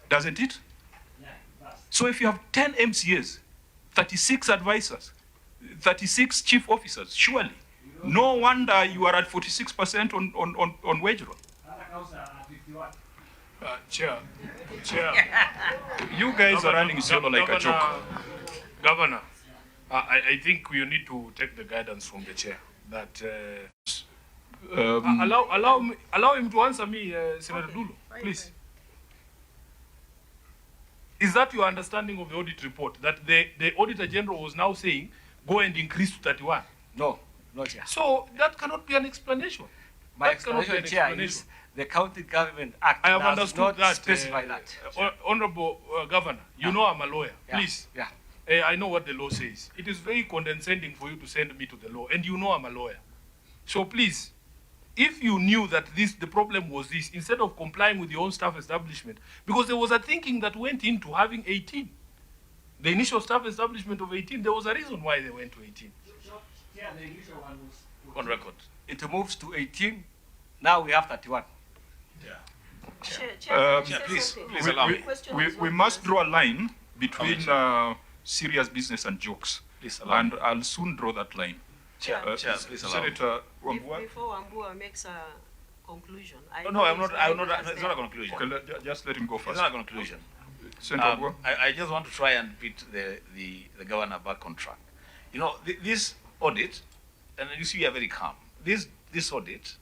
Doesn't it? So if you have 10 MCAs, 36 advisors, 36 chief officers, surely, no wonder you are at 46% on wage roll. Chair, you guys are running Isiolo like a joke. Governor, I think you need to take the guidance from the chair. That allow him to answer me, Senator Dulo, please. Is that your understanding of the audit report? That the Auditor General was now saying, go and increase to 31? No, Chair. So that cannot be an explanation. My explanation, Chair, is the County Government Act I have does understood not that, specify that. Honorable Governor, you know I'm a lawyer. Please. Yeah. I know what the law says. It is very condescending for you to send me to the law, and you know I'm a lawyer. So please, if you knew that the problem was this, instead of complying with your own staff establishment, because there was a thinking that went into having 18. The initial staff establishment of 18, there was a reason why they went to 18. Yeah, the initial one was on record. It moves to 18. Now we have 31. Please allow me. We must draw a line between serious business and jokes. Please allow me. And I'll soon draw that line. Chair, please allow me. Senator Wambua. Before Wambua makes a conclusion. I'm not, it's not a conclusion. Okay, just let him go first. It's not a conclusion. Senator Wambua. I just want to try and put the governor back on track. You know, this audit, and you see we are very calm. This audit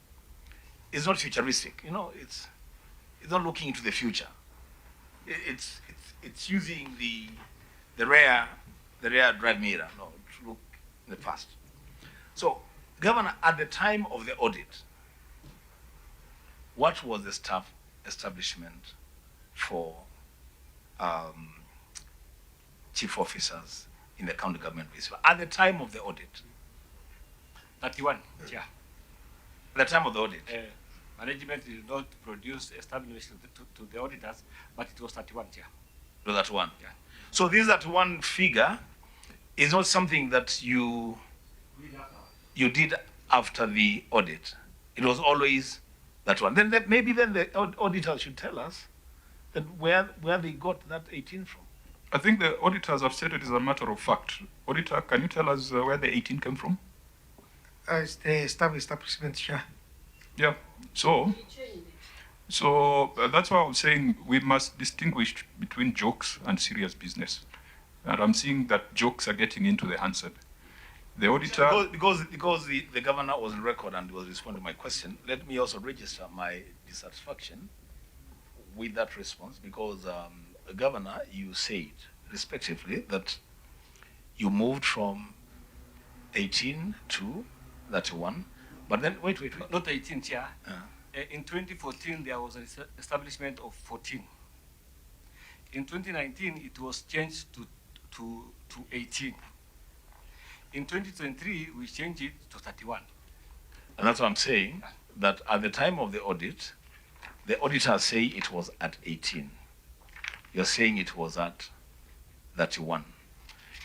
is not futuristic. You know, it's not looking into the future. It's using the rear drive mirror, to look in the past. So, Governor, at the time of the audit, what was the staff establishment for chief officers in the county government of Isiolo at the time of the audit? 31, yeah. At the time of the audit? Management did not produce establishment to the auditors, but it was 31, yeah. It was 31? Yeah. So this 31 figure is not something that you did after the audit. It was always that one. Then maybe then the auditor should tell us that where they got that 18 from. I think the auditors have stated it as a matter of fact. Auditor, can you tell us where the 18 came from? It's the staff establishment, Chair. Yeah. So that's why I was saying we must distinguish between jokes and serious business. And I'm seeing that jokes are getting into the handset. The auditor... Because the governor was on record and was responding to my question, let me also register my dissatisfaction with that response, because Governor, you said respectively that you moved from 18 to 31, but then, wait. Not 18, Chair. In 2014, there was an establishment of 14. In 2019, it was changed to 18. In 2023, we changed it to 31. And that's what I'm saying, that at the time of the audit, the auditors say it was at 18. You're saying it was at 31.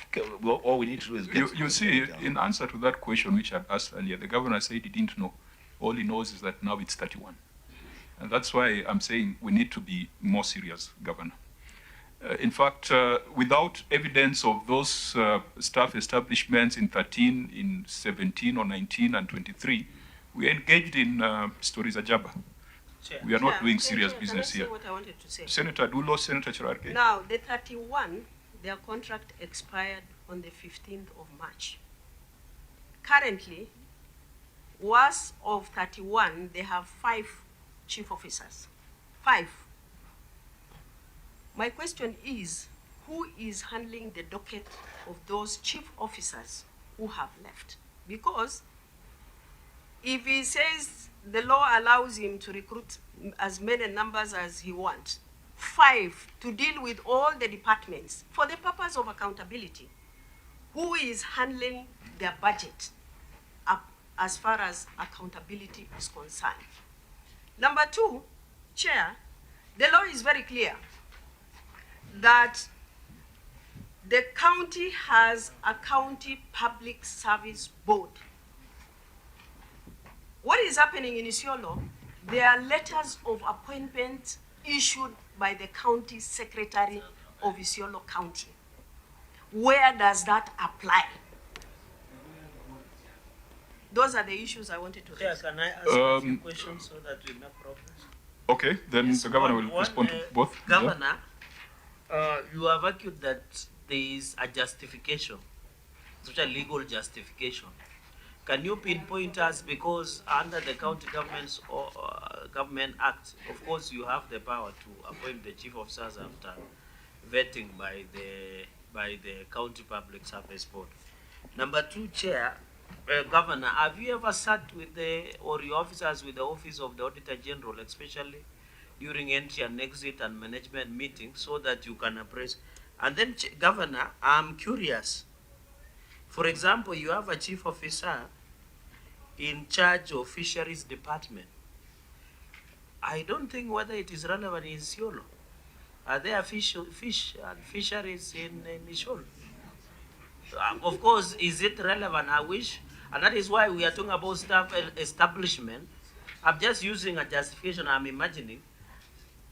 Okay, well, all we need to do is get... You see, in answer to that question which I asked earlier, the governor said he didn't know. All he knows is that now it's 31. And that's why I'm saying we need to be more serious, Governor. In fact, without evidence of those staff establishments in 13, in 17 or 19 and 23, we engaged in stories ajaba. We are not doing serious business here. What I wanted to say. Senator Dulo, Senator Chirarke. Now, the 31, their contract expired on the 15th of March. Currently, worse of 31, they have 5 chief officers. 5. My question is, who is handling the docket of those chief officers who have left? Because if he says the law allows him to recruit as many numbers as he wants, 5 to deal with all the departments for the purpose of accountability, who is handling their budget as far as accountability is concerned? Number 2, Chair, the law is very clear that the county has a county public service board. What is happening in Isiolo? There are letters of appointment issued by the county secretary of Isiolo County. Where does that apply? Those are the issues I wanted to raise. Can I ask a few questions so that we make progress? Okay, then yes, the governor will respond to both. Governor, you have argued that there is a justification, such a legal justification. Can you pinpoint us, because under the County Government's Government Act, of course you have the power to appoint the chief officers after vetting by the County Public Service Board. Number 2, Chair, Governor, have you ever sat with your officers with the Office of the Auditor General, especially during entry and exit and management meetings, so that you can appraise? And then, Governor, I'm curious. For example, you have a chief officer in charge of fisheries department. I don't think whether it is relevant in Isiolo. Are there fish and fisheries in Isiolo? Of course, is it relevant? I wish, and that is why we are talking about staff establishment. I'm just using a justification. I'm imagining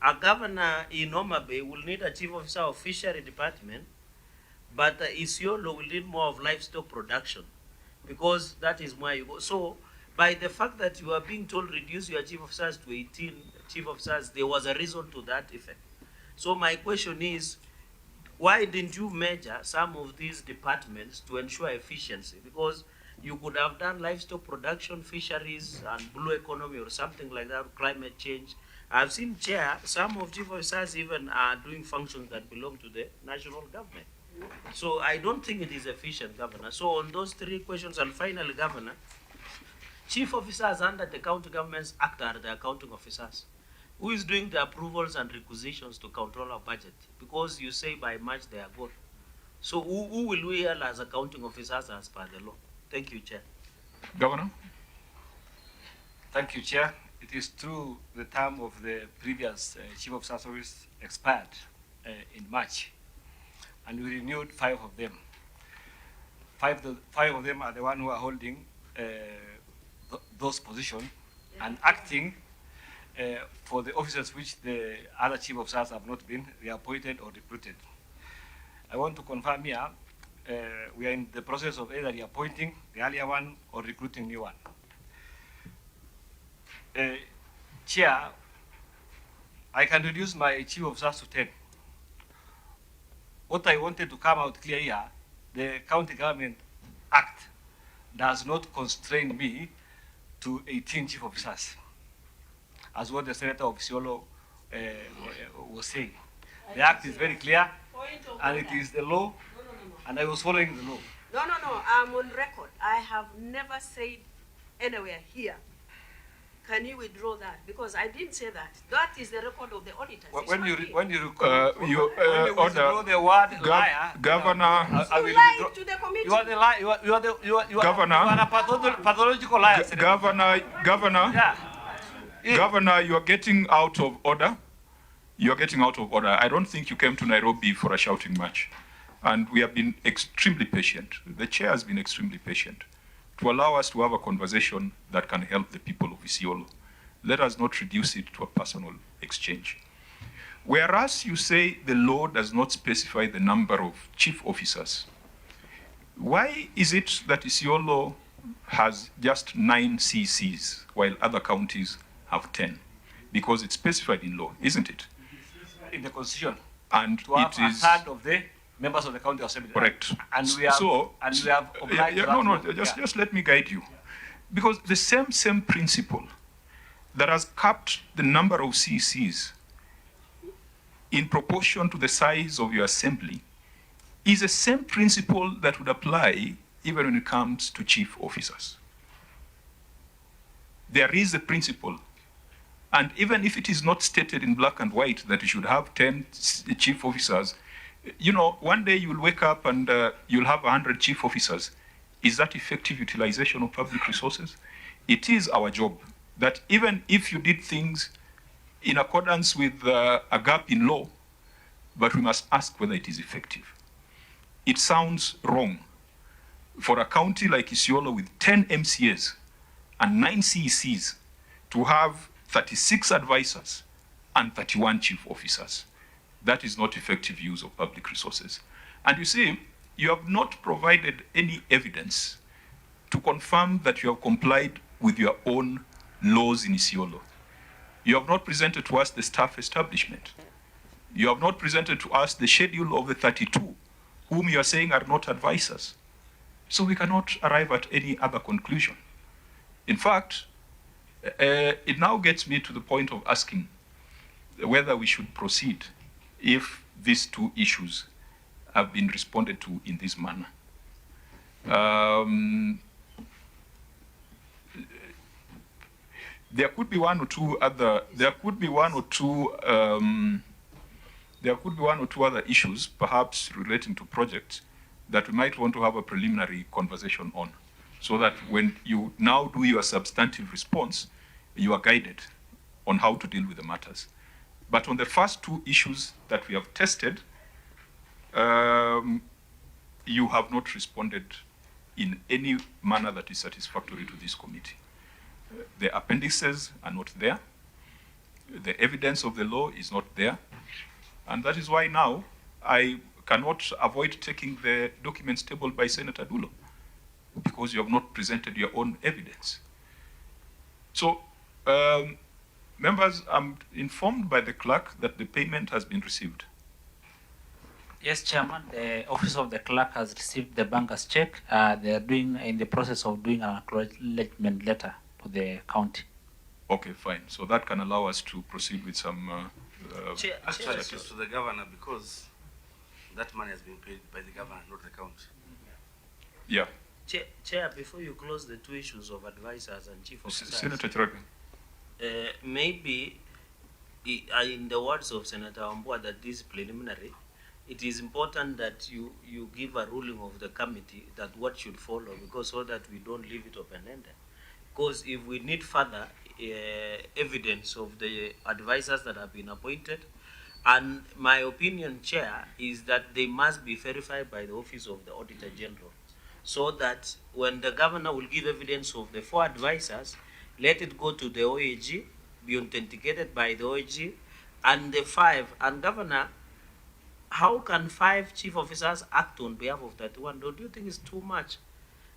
a governor in Homa Bay will need a chief officer of fishery department, but Isiolo will need more of livestock production, because that is where you go. So, by the fact that you are being told reduce your chief officers to 18 chief officers, there was a reason to that effect. So my question is, why didn't you measure some of these departments to ensure efficiency? Because you could have done livestock production, fisheries, and blue economy or something like that, climate change. I've seen, Chair, some of chief officers even are doing functions that belong to the national government. So I don't think it is efficient, Governor. So on those three questions, and finally, Governor, chief officers under the county governments act are the accounting officers. Who is doing the approvals and requisitions to control our budget? Because you say by March they are gone. So who will we hail as accounting officers as per the law? Thank you, Chair. Governor? Thank you, Chair. It is true the term of the previous Chief of Staff Service expired in March, and we renewed 5 of them. Five of them are the ones who are holding those positions and acting for the officers which the other Chief of Staff have not been reappointed or recruited. I want to confirm here, we are in the process of either reappointing the earlier one or recruiting new one. Chair, I can reduce my Chief of Staff to 10. What I wanted to come out clear here, the County Government Act does not constrain me to 18 Chief Officers, as what the Senator of Isiolo was saying. The Act is very clear, and it is the law, and I was following the law. No, I'm on record. I have never said anywhere here. Can you withdraw that? Because I didn't say that. That is the record of the auditors. When you withdraw the word liar, Governor, I will you lied withdraw. to the committee. You are the liar. You are Governor, a pathological liar. Governor, Yeah. Governor, you are getting out of order. You are getting out of order. I don't think you came to Nairobi for a shouting match. And we have been extremely patient. The chair has been extremely patient to allow us to have a conversation that can help the people of Isiolo. Let us not reduce it to a personal exchange. Whereas you say the law does not specify the number of chief officers, why is it that Isiolo has just 9 CCs while other counties have 10? Because it's specified in law, isn't it? In the Constitution. And to have it is a third of the members of the county assembly. correct. And we have obliged just let me guide you. Because the same principle that has capped the number of CCs in proportion to the size of your assembly is the same principle that would apply even when it comes to chief officers. There is a principle, and even if it is not stated in black and white that you should have 10 chief officers, you know, one day you'll wake up and you'll have 100 chief officers. Is that effective utilization of public resources? It is our job that even if you did things in accordance with a gap in law, but we must ask whether it is effective. It sounds wrong for a county like Isiolo with 10 MCAs and 9 CECs to have 36 advisors and 31 chief officers. That is not effective use of public resources. And you see, you have not provided any evidence to confirm that you have complied with your own laws in Isiolo. You have not presented to us the staff establishment. You have not presented to us the schedule of the 32, whom you are saying are not advisors. So we cannot arrive at any other conclusion. In fact, it now gets me to the point of asking whether we should proceed if these 2 issues have been responded to in this manner. There could be one or two other issues, perhaps relating to projects, that we might want to have a preliminary conversation on, so that when you now do your substantive response, you are guided on how to deal with the matters. But on the first 2 issues that we have tested, you have not responded in any manner that is satisfactory to this committee. The appendices are not there. The evidence of the law is not there. And that is why now I cannot avoid taking the documents tabled by Senator Dulo, because you have not presented your own evidence. So, members, I'm informed by the clerk that the payment has been received. Yes, Chairman, the office of the clerk has received the banker's check. They are in the process of doing an acknowledgement letter to the county. Okay, fine. So that can allow us to proceed with some... Actually, to the governor, because that money has been paid by the government, not the county. Yeah. Chair, before you close the two issues of advisors and chief officers, Senator Chiraga. Maybe, in the words of Senator Wambua, that this is preliminary, it is important that you give a ruling of the committee that what should follow, because so that we don't leave it open-ended. Because if we need further evidence of the advisors that have been appointed, and my opinion, Chair, is that they must be verified by the Office of the Auditor General, so that when the governor will give evidence of the 4 advisors, let it go to the OAG, be authenticated by the OAG, and the 5. And Governor, how can 5 chief officers act on behalf of 31? Don't you think it's too much?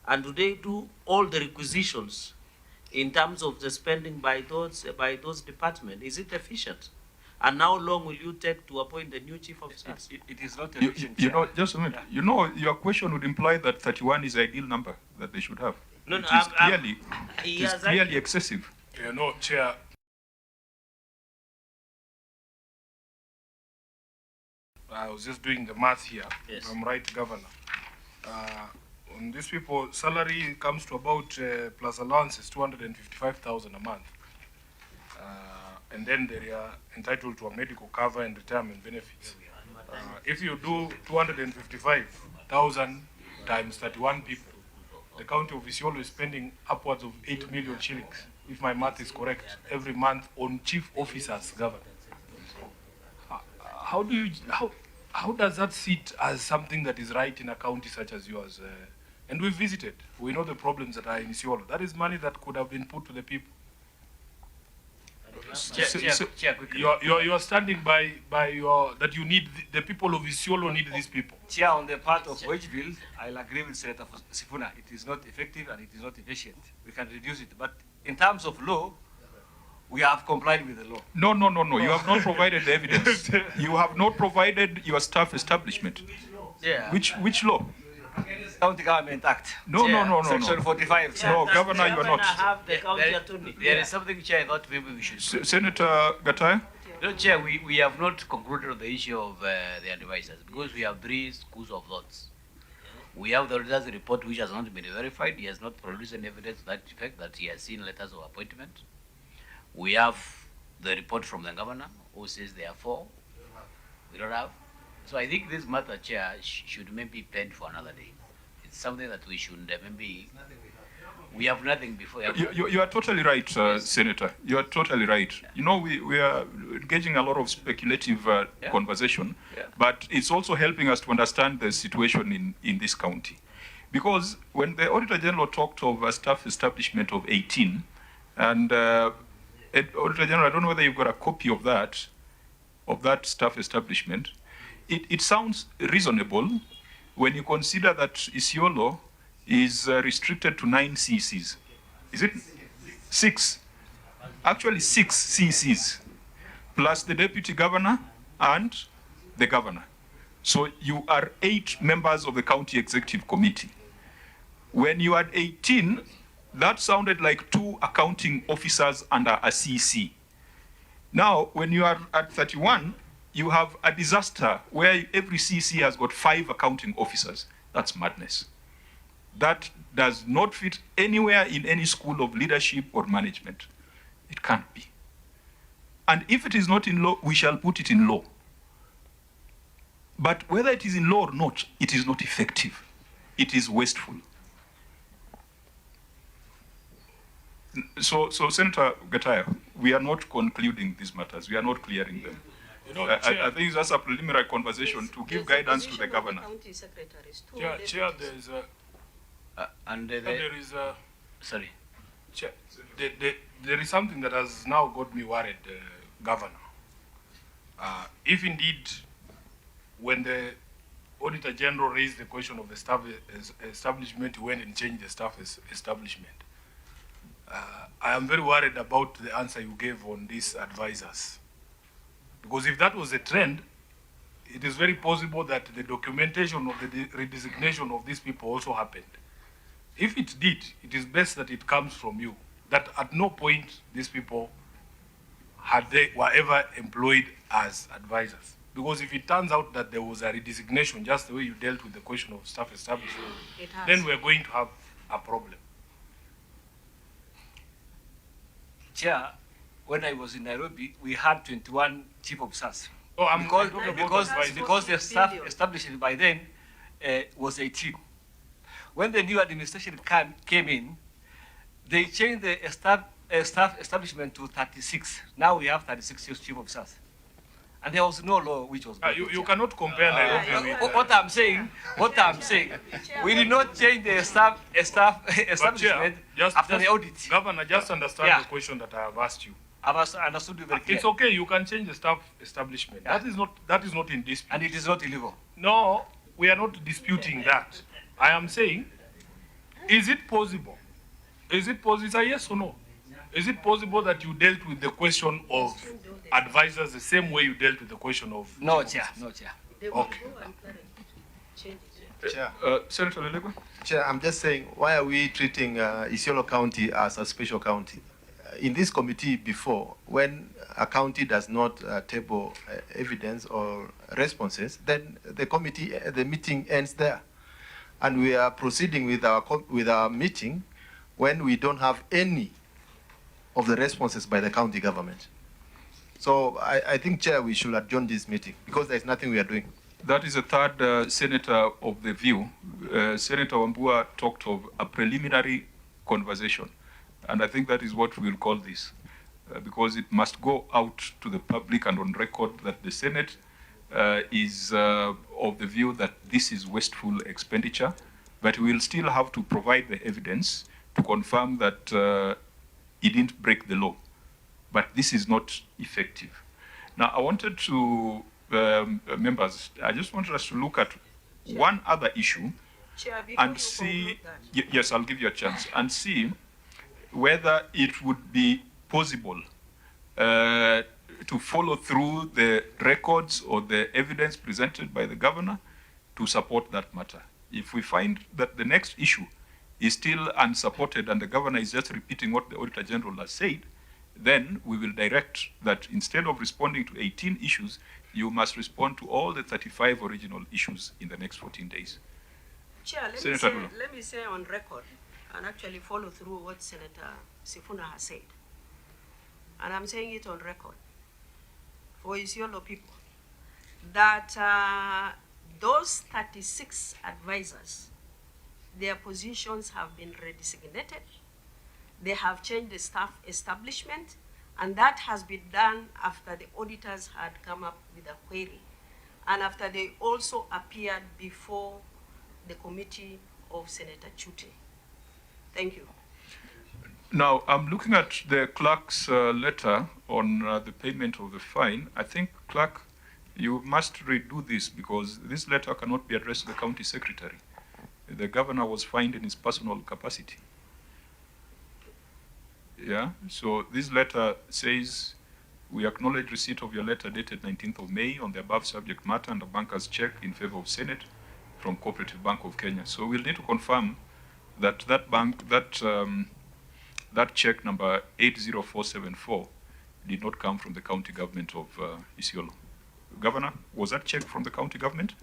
And do they do all the requisitions in terms of the spending by those departments? Is it efficient? And how long will you take to appoint the new chief officers? It is not efficient. You know, just a minute. You know, your question would imply that 31 is the ideal number that they should have. No, it is clearly excessive. You know, Chair. I was just doing the math here. Yes. I'm right, Governor. On these people, salary comes to about plus allowances 255,000 a month, and then they are entitled to a medical cover and retirement benefits. If you do 255,000 times 31 people, the county of Isiolo is spending upwards of 8 million shillings, if my math is correct, every month on chief officers, Governor. How does that sit as something that is right in a county such as yours? And we visited. We know the problems that are in Isiolo. That is money that could have been put to the people. You are standing by your that you need the people of Isiolo need these people. Chair, on the part of wage bill, I'll agree with Senator Sifuna. It is not effective and it is not efficient. We can reduce it, but in terms of law, we have complied with the law. No. You have not provided the evidence. You have not provided your staff establishment. Yeah. Which law? County Government Act. No. Section 45. No, Governor, you are not. Have the county attorney. There is something, Chair, I thought maybe we should. Senator Gattai? No, Chair, we have not concluded on the issue of the advisors because we have 3 schools of thoughts. We have the auditor's report which has not been verified. He has not produced any evidence to that effect that he has seen letters of appointment. We have the report from the governor who says there are 4. We don't have. So I think this matter, Chair, should maybe planned for another day. It's something that we should maybe. We have nothing before. You are totally right, Senator. You are totally right. You know, we are engaging a lot of speculative conversation, but it's also helping us to understand the situation in this county. Because when the Auditor General talked of a staff establishment of 18, and Auditor General, I don't know whether you've got a copy of that staff establishment. It sounds reasonable when you consider that Isiolo is restricted to 9 CCs. Is it 6? Actually 6 CCs, plus the deputy governor and the governor. So you are 8 members of the county executive committee. When you had 18, that sounded like 2 accounting officers under a CC. Now, when you are at 31, you have a disaster where every CC has got 5 accounting officers. That's madness. That does not fit anywhere in any school of leadership or management. It can't be. And if it is not in law, we shall put it in law. But whether it is in law or not, it is not effective. It is wasteful. So Senator Gataya, we are not concluding these matters. We are not clearing them. You know, I think it's just a preliminary conversation to give guidance to the governor. Chair, there's a... there is a... Sorry. Chair, there is something that has now got me worried, Governor. If indeed, when the Auditor General raised the question of the staff establishment, he went and changed the staff establishment. I am very worried about the answer you gave on these advisors. Because if that was a trend, it is very possible that the documentation of the redesignation of these people also happened. If it did, it is best that it comes from you, that at no point these people were ever employed as advisors. Because if it turns out that there was a redesignation, just the way you dealt with the question of staff establishment, then we're going to have a problem. Chair, when I was in Nairobi, we had 21 chief officers. Oh, because the staff established by then was 18. When the new administration came in, they changed the staff establishment to 36. Now we have 36 chief officers. And there was no law which was you cannot compare Nairobi with... What I'm saying, we did not change the staff establishment after the audit. Governor, just understand the question that I have asked you. I've understood you very clearly. It's okay, you can change the staff establishment. Yeah. That is not in dispute. And it is not illegal. No, we are not disputing that. I am saying, is it possible? Is it possible? It's a yes or no. Is it possible that you dealt with the question of advisors the same way you dealt with the question of... No, Chair. No, Chair. Okay. Chair. Senator Lelegwa? Chair, I'm just saying, why are we treating Isiolo County as a special county? In this committee before, when a county does not table evidence or responses, then the meeting ends there. And we are proceeding with our meeting when we don't have any of the responses by the county government. So I think, Chair, we should adjourn this meeting because there's nothing we are doing. That is the third senator of the view. Senator Wambua talked of a preliminary conversation. And I think that is what we'll call this, because it must go out to the public and on record that the Senate is of the view that this is wasteful expenditure, but we'll still have to provide the evidence to confirm that he didn't break the law. But this is not effective. Now, I wanted to, members, I just wanted us to look at one other issue and see, yes, I'll give you a chance, and see whether it would be possible to follow through the records or the evidence presented by the governor to support that matter. If we find that the next issue is still unsupported and the governor is just repeating what the Auditor General has said, then we will direct that instead of responding to 18 issues, you must respond to all the 35 original issues in the next 14 days. Chair, let me say on record and actually follow through what Senator Sifuna has said. And I'm saying it on record for Isiolo people, that those 36 advisors, their positions have been redesignated. They have changed the staff establishment, and that has been done after the auditors had come up with a query, and after they also appeared before the committee of Senator Chute. Thank you. Now, I'm looking at the clerk's letter on the payment of the fine. I think, clerk, you must redo this because this letter cannot be addressed to the county secretary. The governor was fined in his personal capacity. Yeah, so this letter says, we acknowledge receipt of your letter dated 19th of May on the above subject matter and a banker's check in favor of Senate from Cooperative Bank of Kenya. So we'll need to confirm that that check number 80474 did not come from the county government of Isiolo. Governor, was that check from the county government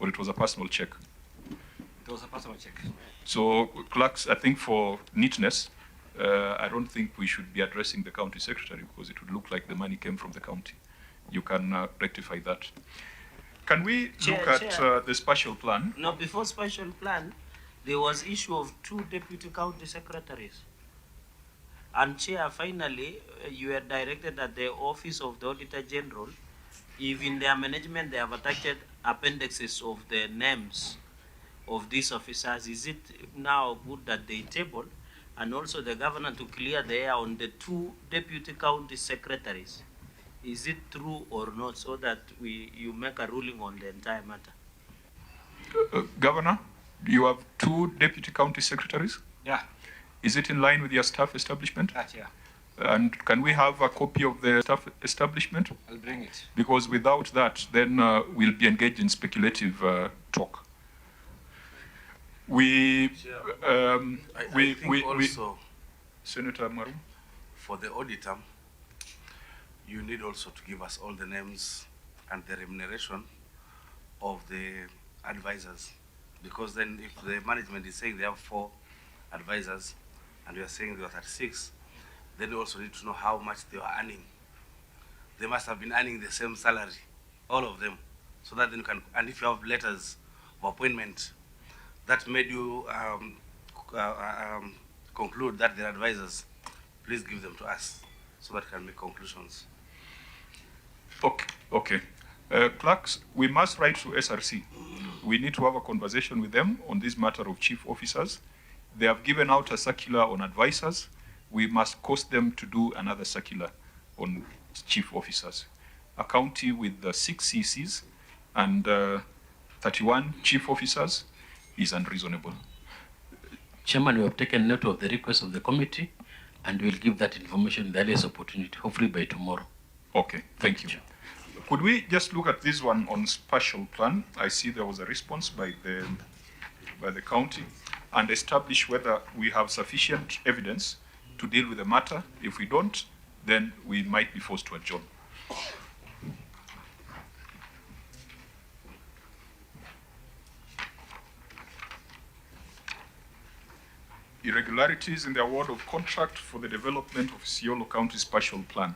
or it was a personal check? It was a personal check. So clerks, I think for neatness, I don't think we should be addressing the county secretary because it would look like the money came from the county. You can rectify that. Can we look at the spatial plan? No, before spatial plan, there was issue of 2 deputy county secretaries. And Chair, finally, you were directed at the Office of the Auditor General. If in their management they have attached appendixes of the names of these officers, is it now good that they table and also the governor to clear the air on the 2 deputy county secretaries? Is it true or not, so that you make a ruling on the entire matter? Governor, you have 2 deputy county secretaries? Yeah. Is it in line with your staff establishment? Yeah. And can we have a copy of the staff establishment? I'll bring it. Because without that, then we'll be engaged in speculative talk. Senator Maru? For the auditor, you need also to give us all the names and the remuneration of the advisors. Because then if the management is saying they have 4 advisors and we are saying they are 36, then we also need to know how much they are earning. They must have been earning the same salary, all of them, so that then you can, and if you have letters of appointment that made you conclude that they're advisors, please give them to us so that we can make conclusions. Okay. Clerks, we must write to SRC. We need to have a conversation with them on this matter of chief officers. They have given out a circular on advisors. We must cost them to do another circular on chief officers. A county with 6 CCs and 31 chief officers is unreasonable. Chairman, we have taken note of the request of the committee and we'll give that information the earliest opportunity, hopefully by tomorrow. Okay, thank you. Could we just look at this one on spatial plan? I see there was a response by the county, and establish whether we have sufficient evidence to deal with the matter. If we don't, then we might be forced to adjourn. Irregularities in the award of contract for the development of Isiolo County Spatial Plan.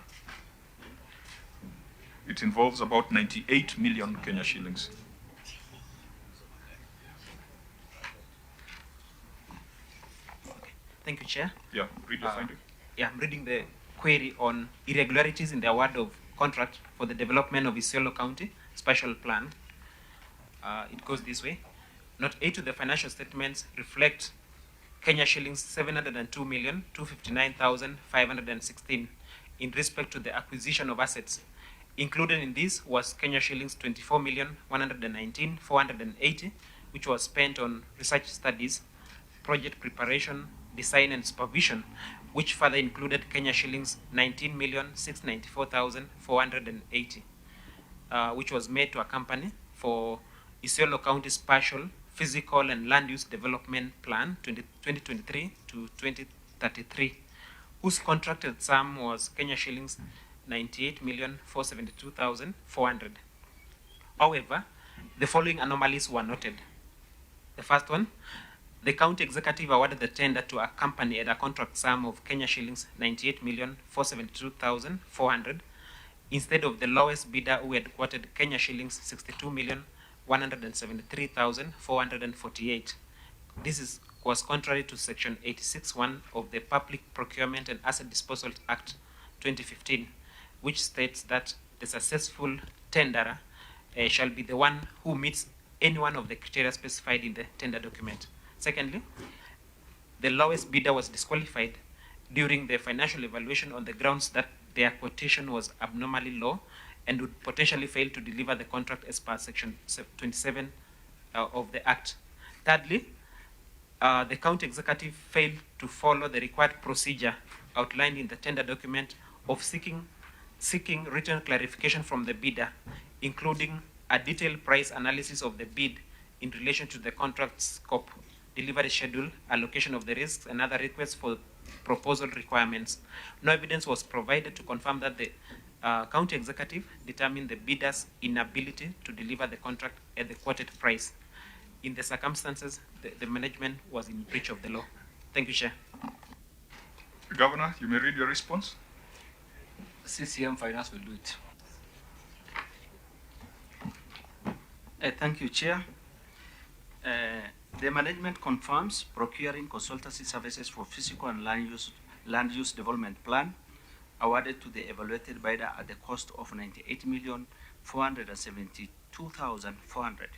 It involves about 98 million Kenya shillings. Thank you, Chair. Yeah, read your finding. Yeah, I'm reading the query on irregularities in the award of contract for the development of Isiolo County Spatial Plan. It goes this way. Note A to the financial statements reflect Kenya shillings 702,259,516 in respect to the acquisition of assets. Included in this was Kenya shillings 24,119,480, which was spent on research studies, project preparation, design and supervision, which further included Kenya shillings 19,694,480, which was made to a company for Isiolo County Spatial, Physical and Land Use Development Plan 2023 to 2033, whose contracted sum was Kenya shillings 98,472,400. However, the following anomalies were noted. The first one, the county executive awarded the tender to a company at a contract sum of Kenya shillings 98,472,400 instead of the lowest bidder who had quoted Kenya shillings 62,173,448. This was contrary to Section 86(1) of the Public Procurement and Asset Disposal Act 2015, which states that the successful tenderer shall be the one who meets any one of the criteria specified in the tender document. Secondly, the lowest bidder was disqualified during the financial evaluation on the grounds that their quotation was abnormally low and would potentially fail to deliver the contract as per Section 27 of the Act. Thirdly, the county executive failed to follow the required procedure outlined in the tender document of seeking written clarification from the bidder, including a detailed price analysis of the bid in relation to the contract scope, delivery schedule, allocation of the risks, and other requests for proposal requirements. No evidence was provided to confirm that the county executive determined the bidder's inability to deliver the contract at the quoted price. In the circumstances, the management was in breach of the law. Thank you, Chair. Governor, you may read your response. CCM Finance will do it. Thank you, Chair. The management confirms procuring consultancy services for physical and land use development plan awarded to the evaluated bidder at the cost of 98,472,400.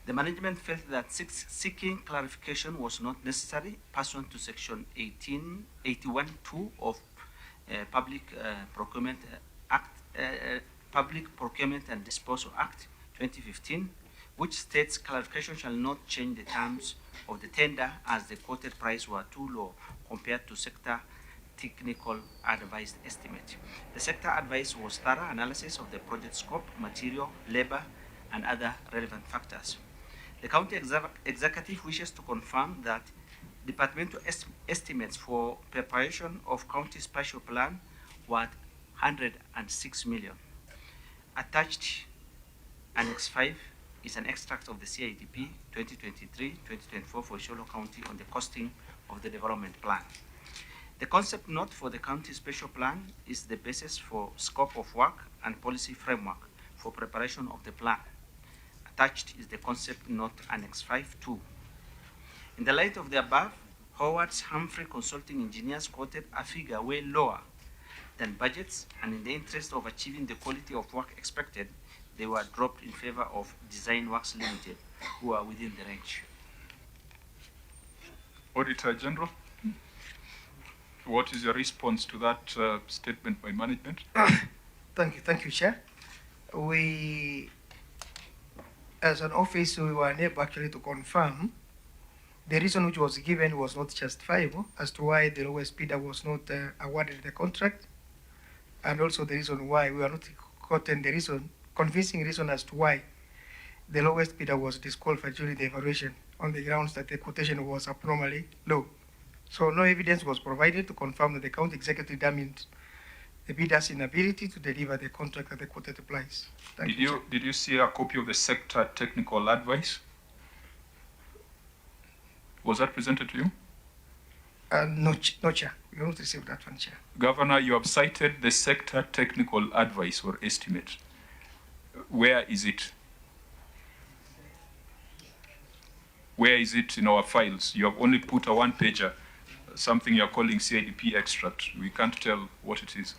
The management felt that seeking clarification was not necessary pursuant to Section 81(2) of Public Procurement and Disposal Act 2015, which states clarification shall not change the terms of the tender as the quoted price were too low compared to sector technical advised estimate. The sector advice was thorough analysis of the project scope, material, labor, and other relevant factors. The county executive wishes to confirm that departmental estimates for preparation of county spatial plan were 106 million. Attached Annex 5 is an extract of the CIDP 2023-2024 for Isiolo County on the costing of the development plan. The concept note for the county special plan is the basis for scope of work and policy framework for preparation of the plan. Attached is the concept note Annex 5.2. In the light of the above, Howard's Humphrey Consulting Engineers quoted a figure way lower than budgets, and in the interest of achieving the quality of work expected, they were dropped in favor of Design Works Limited, who are within the range. Auditor General, what is your response to that statement by management? Thank you, Chair. We, as an office, we were unable actually to confirm the reason which was given was not justifiable as to why the lowest bidder was not awarded the contract, and also the reason why we were not gotten the reason, convincing reason as to why the lowest bidder was disqualified during the evaluation on the grounds that the quotation was abnormally low. So no evidence was provided to confirm that the county executive determined the bidder's inability to deliver the contract at the quoted price. Did you see a copy of the sector technical advice? Was that presented to you? No, Chair. We haven't received that one, Chair. Governor, you have cited the sector technical advice or estimate. Where is it? Where is it in our files? You have only put a one-pager, something you're calling CIDP extract. We can't tell what it is.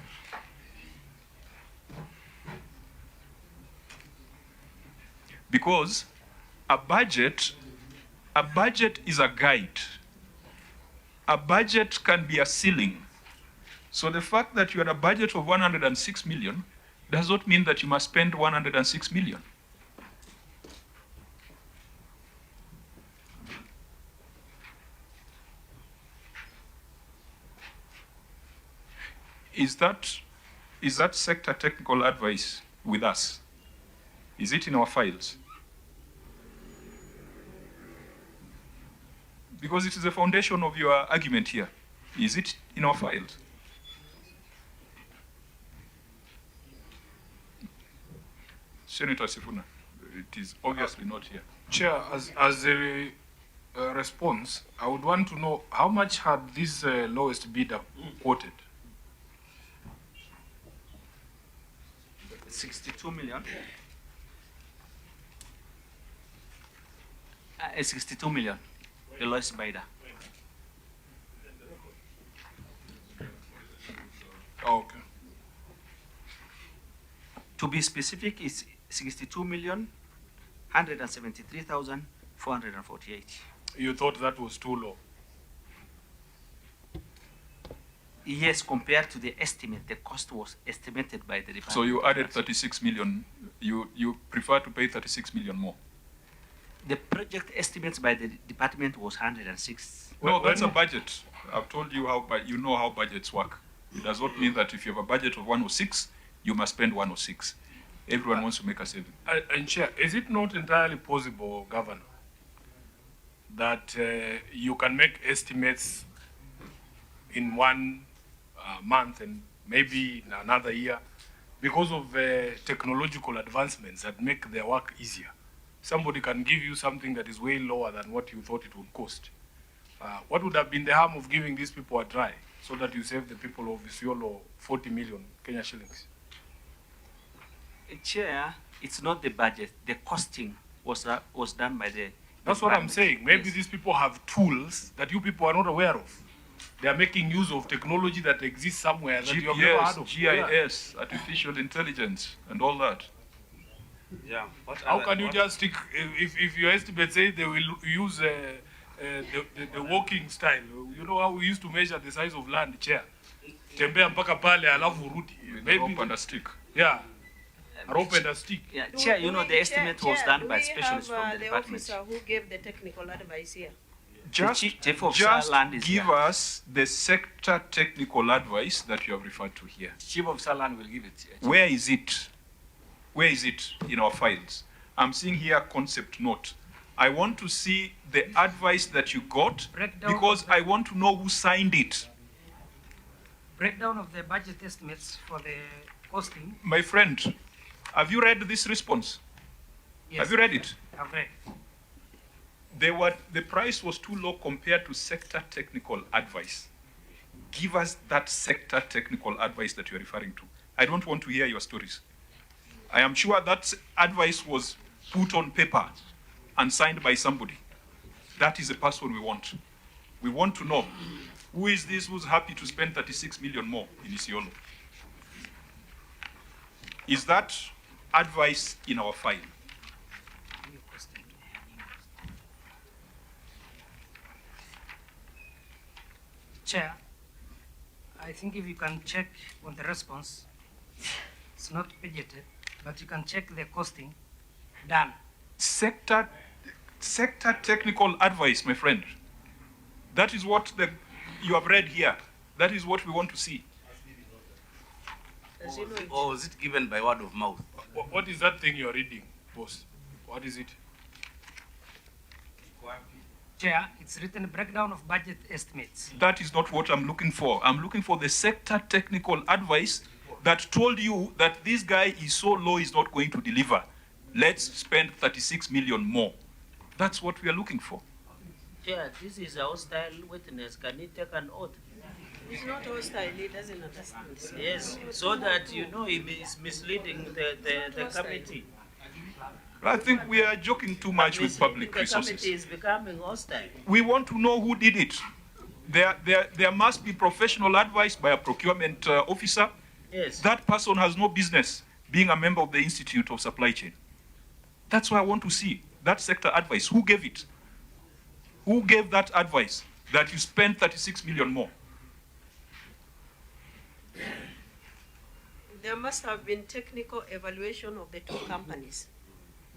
Because a budget is a guide. A budget can be a ceiling. So the fact that you had a budget of 106 million does not mean that you must spend 106 million. Is that sector technical advice with us? Is it in our files? Because it is the foundation of your argument here. Is it in our files? Senator Sifuna, it is obviously not here. Chair, as a response, I would want to know how much had this lowest bidder quoted? 62 million. 62 million, the lowest bidder. Okay. To be specific, it's 62,173,448. You thought that was too low? Yes, compared to the estimate, the cost was estimated by the department. So you added 36 million. You prefer to pay 36 million more? The project estimates by the department was 106. No, that's a budget. I've told you how, you know how budgets work. It does not mean that if you have a budget of 106, you must spend 106. Everyone wants to make a saving. And Chair, is it not entirely possible, Governor, that you can make estimates in one month and maybe in another year because of technological advancements that make their work easier? Somebody can give you something that is way lower than what you thought it would cost. What would have been the harm of giving these people a try so that you save the people of Isiolo 40 million Kenya shillings? Chair, it's not the budget. The costing was done by the That's what I'm saying. Maybe these people have tools that you people are not aware of. They are making use of technology that exists somewhere that you have never heard of. GIS, artificial intelligence, and all that. Yeah. How can you just stick, if your estimate says they will use the walking style, you know how we used to measure the size of land, Chair? Tembea mpaka pale alafu rudi. Maybe rope and a stick. Yeah. A rope and a stick. Yeah, Chair, you know the estimate was done by specialists from the department. The officer who gave the technical advice here. Just give us the sector technical advice that you have referred to here. Chief Officer Land will give it. Where is it? Where is it in our files? I'm seeing here concept note. I want to see the advice that you got because I want to know who signed it. Breakdown of the budget estimates for the costing. My friend, have you read this response? Yes. Have you read it? I've read. The price was too low compared to sector technical advice. Give us that sector technical advice that you're referring to. I don't want to hear your stories. I am sure that advice was put on paper and signed by somebody. That is the person we want. We want to know who is this who's happy to spend 36 million more in Isiolo. Is that advice in our file? Chair, I think if you can check on the response, it's not budgeted, but you can check the costing done. Sector technical advice, my friend. That is what you have read here. That is what we want to see. Or is it given by word of mouth? What is that thing you're reading, boss? What is it? Chair, it's written breakdown of budget estimates. That is not what I'm looking for. I'm looking for the sector technical advice that told you that this guy is so low, he's not going to deliver. Let's spend 36 million more. That's what we are looking for. Chair, this is a hostile witness. Can he take an oath? He's not hostile, he doesn't understand. Yes, so that you know he is misleading the committee. I think we are joking too much with public The resources. committee is becoming hostile. We want to know who did it. There must be professional advice by a procurement officer. Yes. That person has no business being a member of the Institute of Supply Chain. That's what I want to see. That sector advice. Who gave it? Who gave that advice that you spend 36 million more? There must have been technical evaluation of the two companies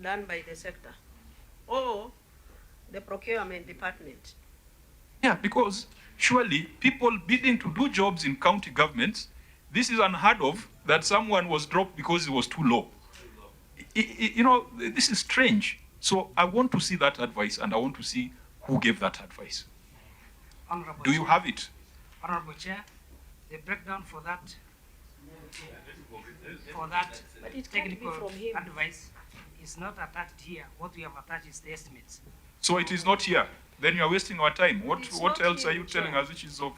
done by the sector or the procurement department. Yeah, because surely people bidding to do jobs in county governments, this is unheard of that someone was dropped because it was too low. You know, this is strange. So I want to see that advice and I want to see who gave that advice. Honorable Do you Chair. have it? Honorable Chair, the breakdown for that But it can't be technical from him. advice is not attached here. What we have attached is the estimates. So it is not here. Then you are wasting our time. It's What not else here, are you telling Chair. us which is of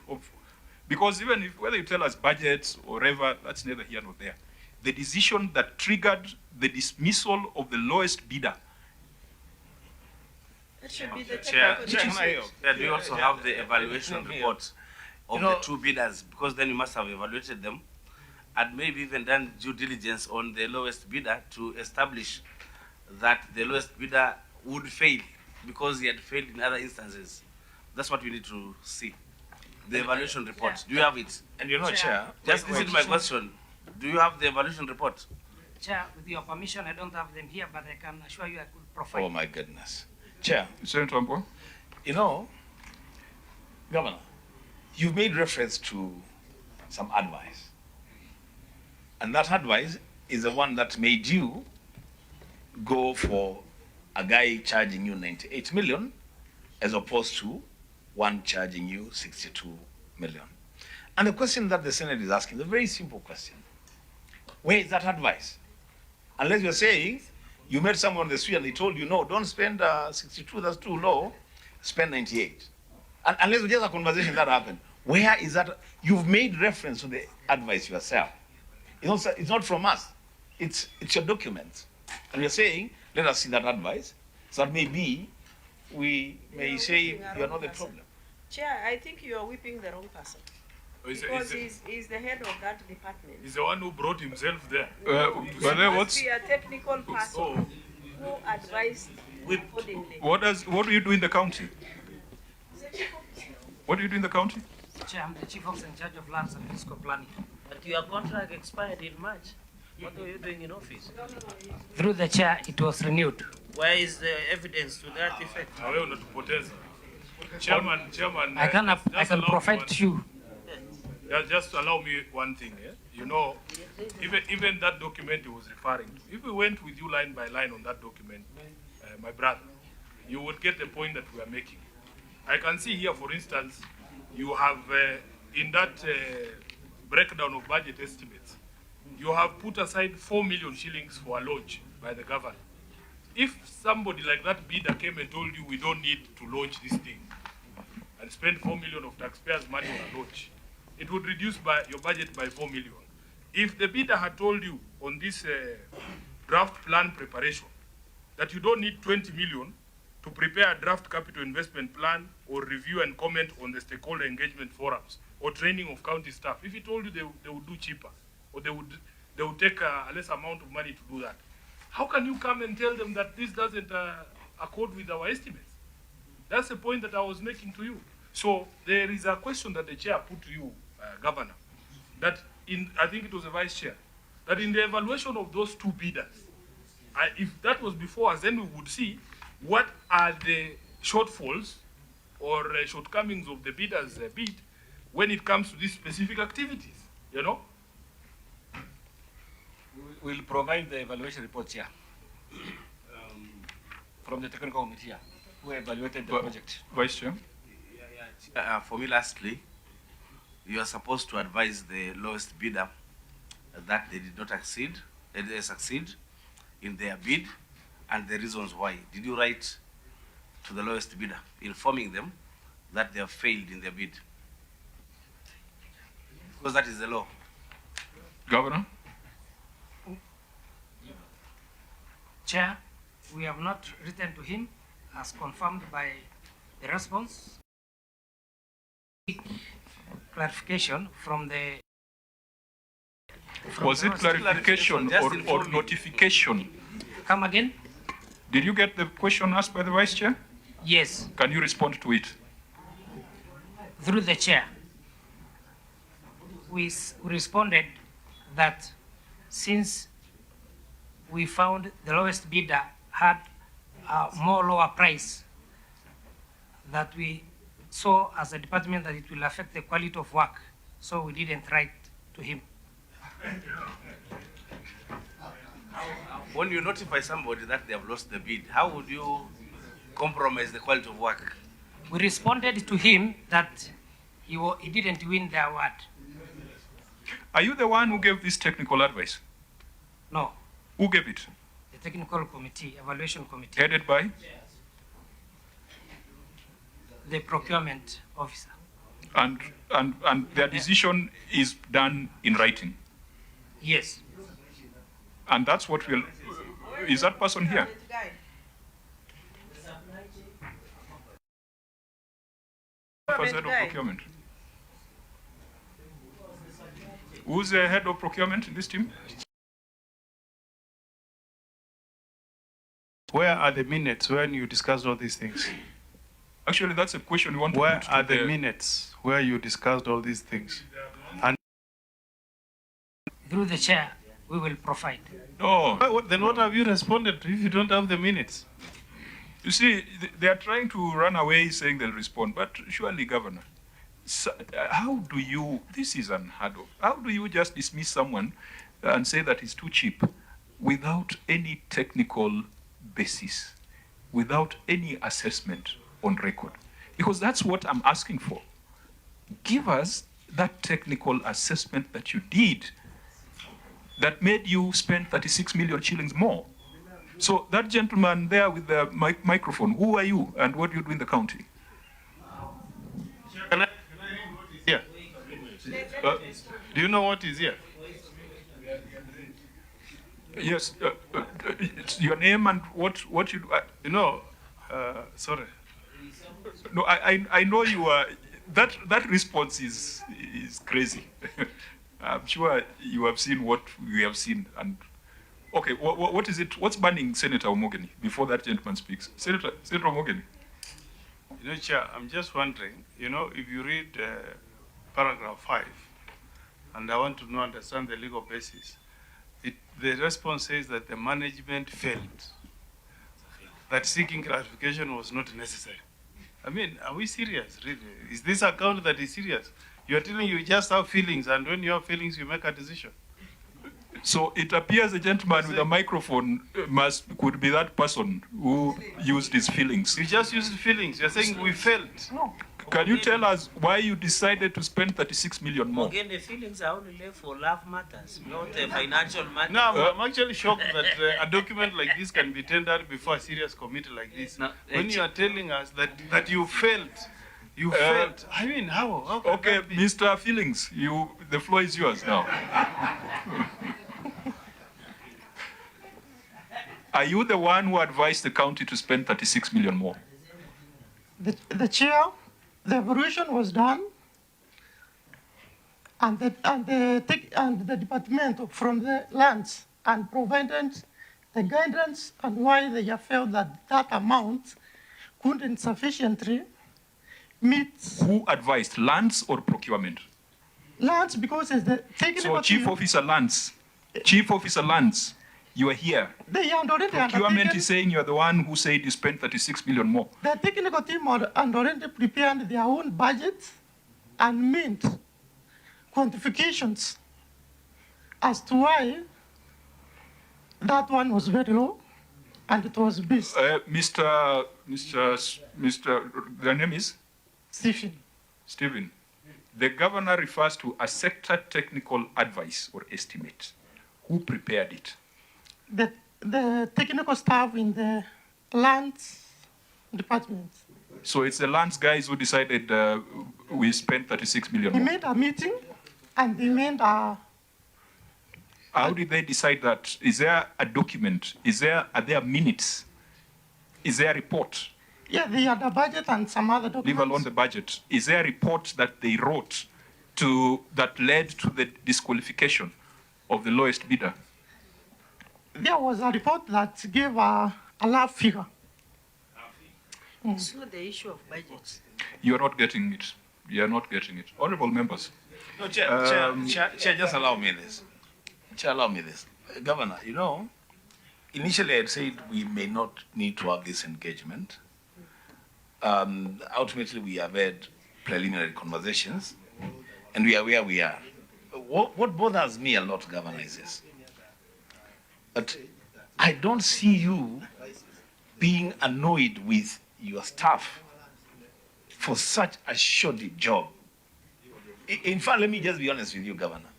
because even if whether you tell us budgets or whatever, that's neither here nor there. The decision that triggered the dismissal of the lowest bidder. That should be the Chair, technical do you also have the evaluation report of You know, the two bidders? Because then you must have evaluated them and maybe even done due diligence on the lowest bidder to establish that the lowest bidder would fail because he had failed in other instances. That's what we need to see. The evaluation report. Do you have it? And you know, Chair, Just listen to my question. Do you have the evaluation report? Chair, with your permission, I don't have them here, but I can assure you I could provide. oh my goodness. Chair, Senator Mbo, you know, Governor, you've made reference to some advice. And that advice is the one that made you go for a guy charging you 98 million as opposed to one charging you 62 million. And the question that the Senate is asking is a very simple question. Where is that advice? Unless you're saying you met someone on the street and they told you, no, don't spend 62, that's too low, spend 98. And unless it's just a conversation that happened. Where is that? You've made reference to the advice yourself. It's not from us. It's your document. And you're saying, let us see that advice, so that maybe we may say you're not the problem. Chair, I think you are whipping the wrong person. Because he's the head of that department. He's the one who brought himself there. There must be a technical person who advised accordingly. what do you do in the county? What do you do in the county? Chair, I'm the chief officer in charge of lands and fiscal planning. But your contract expired in March. What were you doing in office? Through the chair, it was renewed. Where is the evidence to that effect? Chairman, I can provide to you. Just allow me one thing. Yeah? You know, even that document he was referring to, if we went with you line by line on that document, my brother, you would get the point that we are making. I can see here, for instance, you have in that breakdown of budget estimates, you have put aside 4 million shillings for a lodge by the governor. if somebody like that bidder came and told you we don't need to launch this thing and spend 4 million of taxpayers' money on a launch, it would reduce your budget by 4 million. If the bidder had told you on this draft plan preparation that you don't need 20 million to prepare a draft capital investment plan or review and comment on the stakeholder engagement forums or training of county staff, if he told you they would do cheaper or they would take a less amount of money to do that, how can you come and tell them that this doesn't accord with our estimates? That's the point that I was making to you. So there is a question that the chair put to you, Governor, that I think it was the vice chair, that in the evaluation of those two bidders, if that was before us, then we would see what are the shortfalls or shortcomings of the bidders' bid when it comes to these specific activities, you know? We'll provide the evaluation report here from the technical committee here, who evaluated the project. Vice Chair? For me, lastly, you are supposed to advise the lowest bidder that they did not succeed in their bid and the reasons why. Did you write to the lowest bidder, informing them that they have failed in their bid? Because that is the law. Governor? Chair, we have not written to him as confirmed by the response. Clarification from the... Was it clarification or notification? Come again? Did you get the question asked by the Vice Chair? Yes. Can you respond to it? Through the chair, we responded that since we found the lowest bidder had a more lower price, that we saw as a department that it will affect the quality of work, so we didn't write to him. When you notify somebody that they have lost the bid, how would you compromise the quality of work? We responded to him that he didn't win the award. Are you the one who gave this technical advice? No. Who gave it? The technical committee, evaluation committee. Headed by? The procurement officer. And their decision is done in writing? Yes. And that's what will... Is that person here? Head of procurement. Who's the head of procurement in this team? Where are the minutes when you discussed all these things? Actually, that's a question we want to Where put are to the minutes where you discussed all these things? And through the chair, we will provide. No. Then what have you responded to if you don't have the minutes? You see, they are trying to run away saying they'll respond, but surely, Governor, how do you, this is unheard of, how do you just dismiss someone and say that he's too cheap without any technical basis, without any assessment on record? Because that's what I'm asking for. Give us that technical assessment that you did that made you spend 36 million shillings more. So that gentleman there with the microphone, who are you and what do you do in the county? Can I read what is here? Do you know what is here? Yes, it's your name and what you do. You know, sorry. No, I know you are, that response is crazy. I'm sure you have seen what we have seen. And okay, what is it? What's banning Senator Omogeni before that gentleman speaks? Senator Omogeni. You know, Chair, I'm just wondering, you know, if you read paragraph 5, and I want to understand the legal basis, the response says that the management failed, that seeking clarification was not necessary. I mean, are we serious, really? Is this account that is serious? You are telling you just have feelings, and when you have feelings, you make a decision. So it appears a gentleman with a microphone could be that person who used his feelings. You just used feelings. You're saying we failed. No. Can you tell us why you decided to spend 36 million more? Again, the feelings are only left for love matters, not financial matters. No, I'm actually shocked that a document like this can be tendered before a serious committee like this. No, when you are telling us that you failed, I mean, how okay, Mr. Feelings, the floor is yours now. Are you the one who advised the county to spend 36 million more? The chair, the evaluation was done, and the department from the lands and provided the guidance and why they have felt that amount couldn't sufficiently meet. Who advised, lands or procurement? Lands, because it's the technical. So Chief Officer Lands, Chief Officer Lands, you are here. They had already Procurement is saying you are the one who said you spent 36 million more. The technical team had already prepared their own budget and made quantifications as to why that one was very low and it was based. Mr. The name is? Stephen. The governor refers to a sector technical advice or estimate. Who prepared it? The technical staff in the lands department. So it's the lands guys who decided we spent 36 million They more. made a meeting and they made a... How did they decide that? Is there a document? Are there minutes? Is there a report? Yeah, they had a budget and some other documents. Leave alone the budget. Is there a report that they wrote that led to the disqualification of the lowest bidder? There was a report that gave a large figure. It's not the issue of budgets. You are not getting it. You are not getting it. Honorable members. No, Chair, just allow me this. Chair, allow me this. Governor, you know, initially I said we may not need to have this engagement. Ultimately, we have had preliminary conversations, and we are where we are. What bothers me a lot, Governor, is this. But I don't see you being annoyed with your staff for such a shoddy job. In fact, let me just be honest with you, Governor.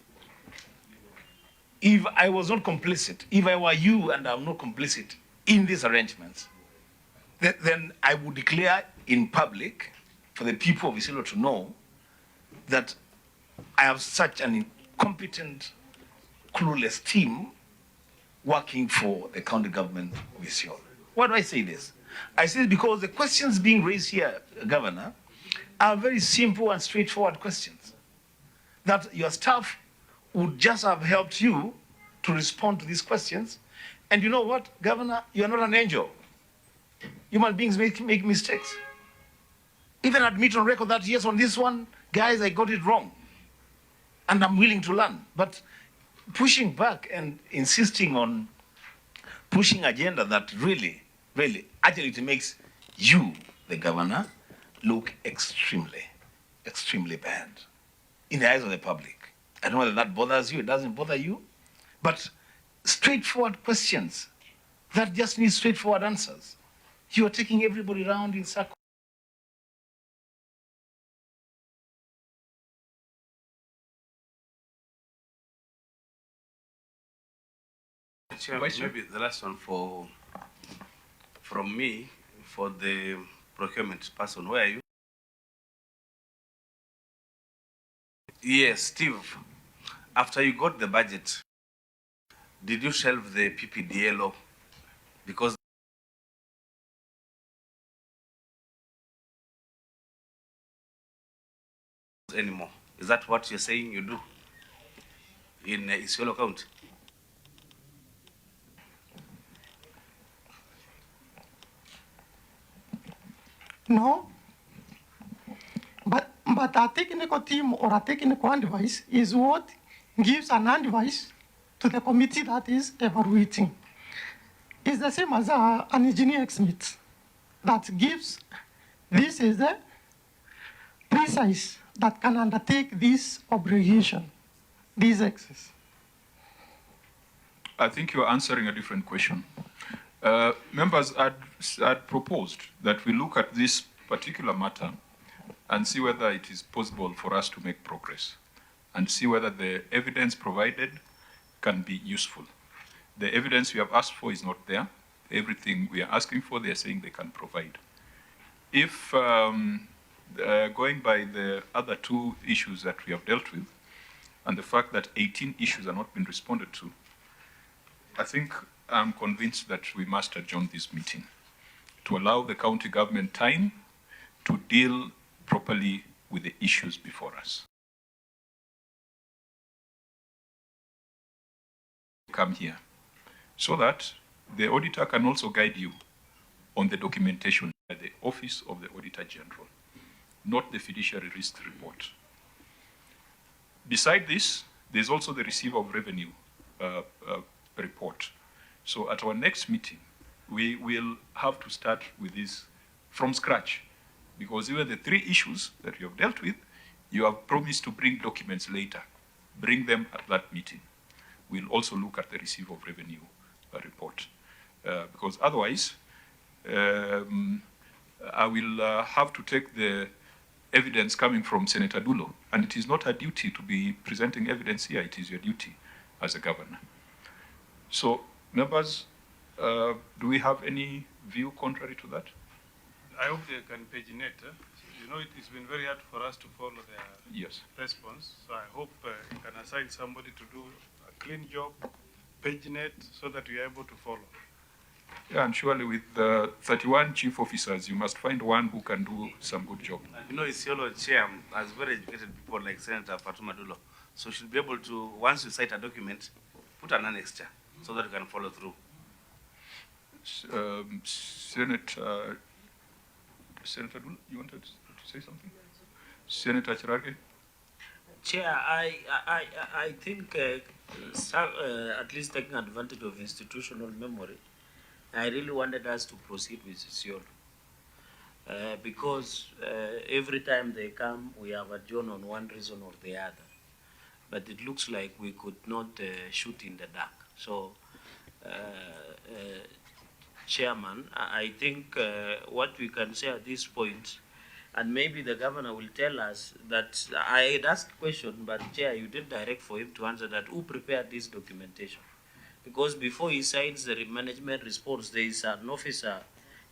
If I was not complicit, if I were you and I'm not complicit in these arrangements, then I would declare in public for the people of Isiolo to know that I have such an incompetent, clueless team working for the county government of Isiolo. Why do I say this? I say this because the questions being raised here, Governor, are very simple and straightforward questions that your staff would just have helped you to respond to these questions. And you know what, Governor? You're not an angel. Human beings make mistakes. Even admit on record that, yes, on this one, guys, I got it wrong. And I'm willing to learn. But pushing back and insisting on pushing agenda that really, actually it makes you, the governor, look extremely bad in the eyes of the public. I don't know whether that bothers you, it doesn't bother you, but straightforward questions that just need straightforward answers. You are taking everybody around in circles. Maybe the last one from me for the procurement person. Where are you? Yes, Steve. After you got the budget, did you shelve the PPDLO? Because anymore. Is that what you're saying you do in Isiolo County? No, but a technical team or a technical advice is what gives an advice to the committee that is evaluating. It's the same as an engineer estimate that gives, this is the precise that can undertake this obligation, this excess. I think you're answering a different question. Members had proposed that we look at this particular matter and see whether it is possible for us to make progress, and see whether the evidence provided can be useful. The evidence we have asked for is not there. Everything we are asking for, they are saying they can provide. If going by the other two issues that we have dealt with, and the fact that 18 issues are not being responded to, I think I'm convinced that we must adjourn this meeting to allow the county government time to deal properly with the issues before us. Come here so that the auditor can also guide you on the documentation at the Office of the Auditor General, not the fiduciary risk report. Beside this, there's also the receiver of revenue report. So at our next meeting, we will have to start with this from scratch, because even the three issues that you have dealt with, you have promised to bring documents later. Bring them at that meeting. We'll also look at the receiver of revenue report, because otherwise, I will have to take the evidence coming from Senator Dulo, and it is not her duty to be presenting evidence here. It is your duty as a governor. So, members, do we have any view contrary to that? I hope they can paginate. You know, it's been very hard for us to follow their response. So I hope you can assign somebody to do a clean job, paginate, so that we are able to follow. Yeah, and surely with 31 chief officers, you must find one who can do some good job. You know, Isiolo chair has very educated people like Senator Fatuma Dulo. So she'll be able to, once you cite a document, put an annexure so that you can follow through. Senator Dulo, you wanted to say something? Senator Chirage? Chair, I think, at least taking advantage of institutional memory, I really wanted us to proceed with Isiolo. Because every time they come, we have adjourned on one reason or the other. But it looks like we could not shoot in the dark. So, Chairman, I think what we can say at this point, and maybe the governor will tell us that I had asked a question, but Chair, you did direct for him to answer that. Who prepared this documentation? Because before he signs the management response, there is an officer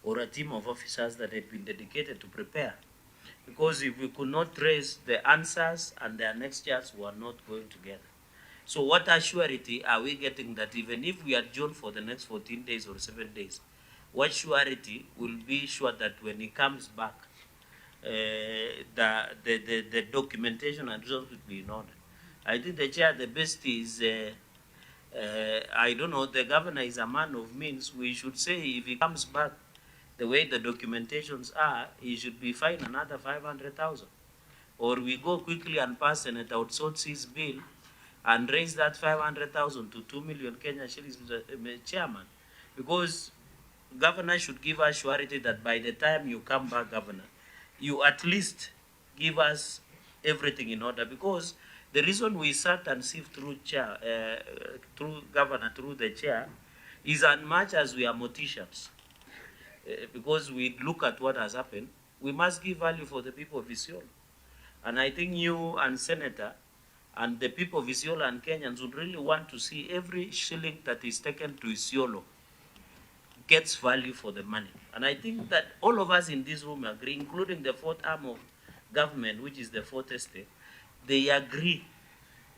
or a team of officers that had been dedicated to prepare. Because if we could not trace the answers and the annexures were not going together. So what assurity are we getting that even if we adjourn for the next 14 days or 7 days, what surety will be sure that when he comes back, the documentation and results will be in order? I think the chair, the best is, I don't know, the governor is a man of means. We should say if he comes back the way the documentations are, he should be fined another 500,000. Or we go quickly and pass and outsource his bill and raise that 500,000 to 2 million Kenya shillings, Mr. Chairman. Because governor should give us surety that by the time you come back, governor, you at least give us everything in order. Because the reason we sat and sift through chair, through governor, through the chair, is as much as we are morticians. Because we look at what has happened, we must give value for the people of Isiolo. And I think you and Senator and the people of Isiolo and Kenyans would really want to see every shilling that is taken to Isiolo gets value for the money. And I think that all of us in this room agree, including the fourth arm of government, which is the fourth estate, they agree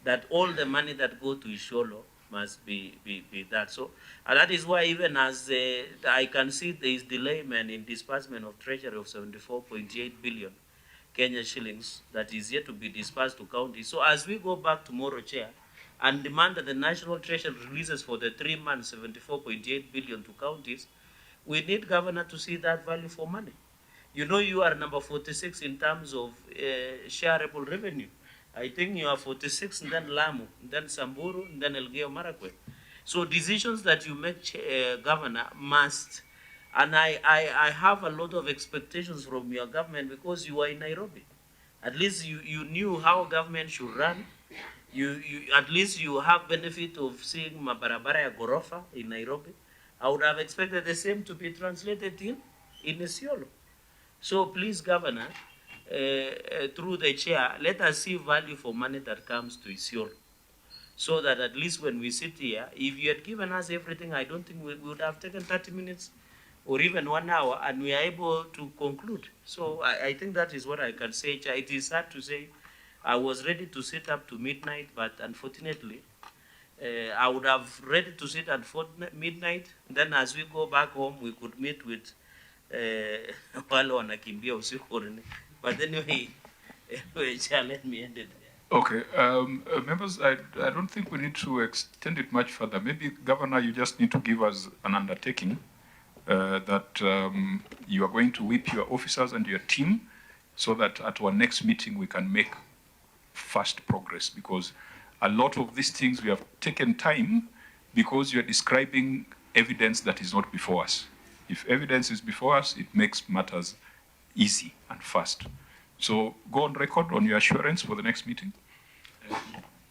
that all the money that go to Isiolo must be that. So, and that is why even as I can see there is delayment in disbursement of treasury of 74.8 billion Kenya shillings that is yet to be disbursed to counties. So as we go back tomorrow, Chair, and demand that the National Treasury releases for the 3 months 74.8 billion to counties, we need governor to see that value for money. You know, you are number 46 in terms of shareable revenue. I think you are 46, and then Lamu, and then Samburu, and then Elgeyo Marakwet. So decisions that you make, governor, must, and I have a lot of expectations from your government because you are in Nairobi. At least you knew how government should run. At least you have benefit of seeing Mabarabara ya Gorofa in Nairobi. I would have expected the same to be translated in Isiolo. So please, governor, through the chair, let us see value for money that comes to Isiolo. So that at least when we sit here, if you had given us everything, I don't think we would have taken 30 minutes or even 1 hour, and we are able to conclude. So I think that is what I can say, Chair. It is sad to say I was ready to sit up to midnight, but unfortunately, I would have ready to sit at midnight. Then as we go back home, we could meet with wale wanakimbia usiku. But anyway, Chair, let me end it. Okay, members, I don't think we need to extend it much further. Maybe, Governor, you just need to give us an undertaking that you are going to whip your officers and your team so that at our next meeting we can make fast progress, because a lot of these things we have taken time because you are describing evidence that is not before us. If evidence is before us, it makes matters easy and fast. So go on record on your assurance for the next meeting.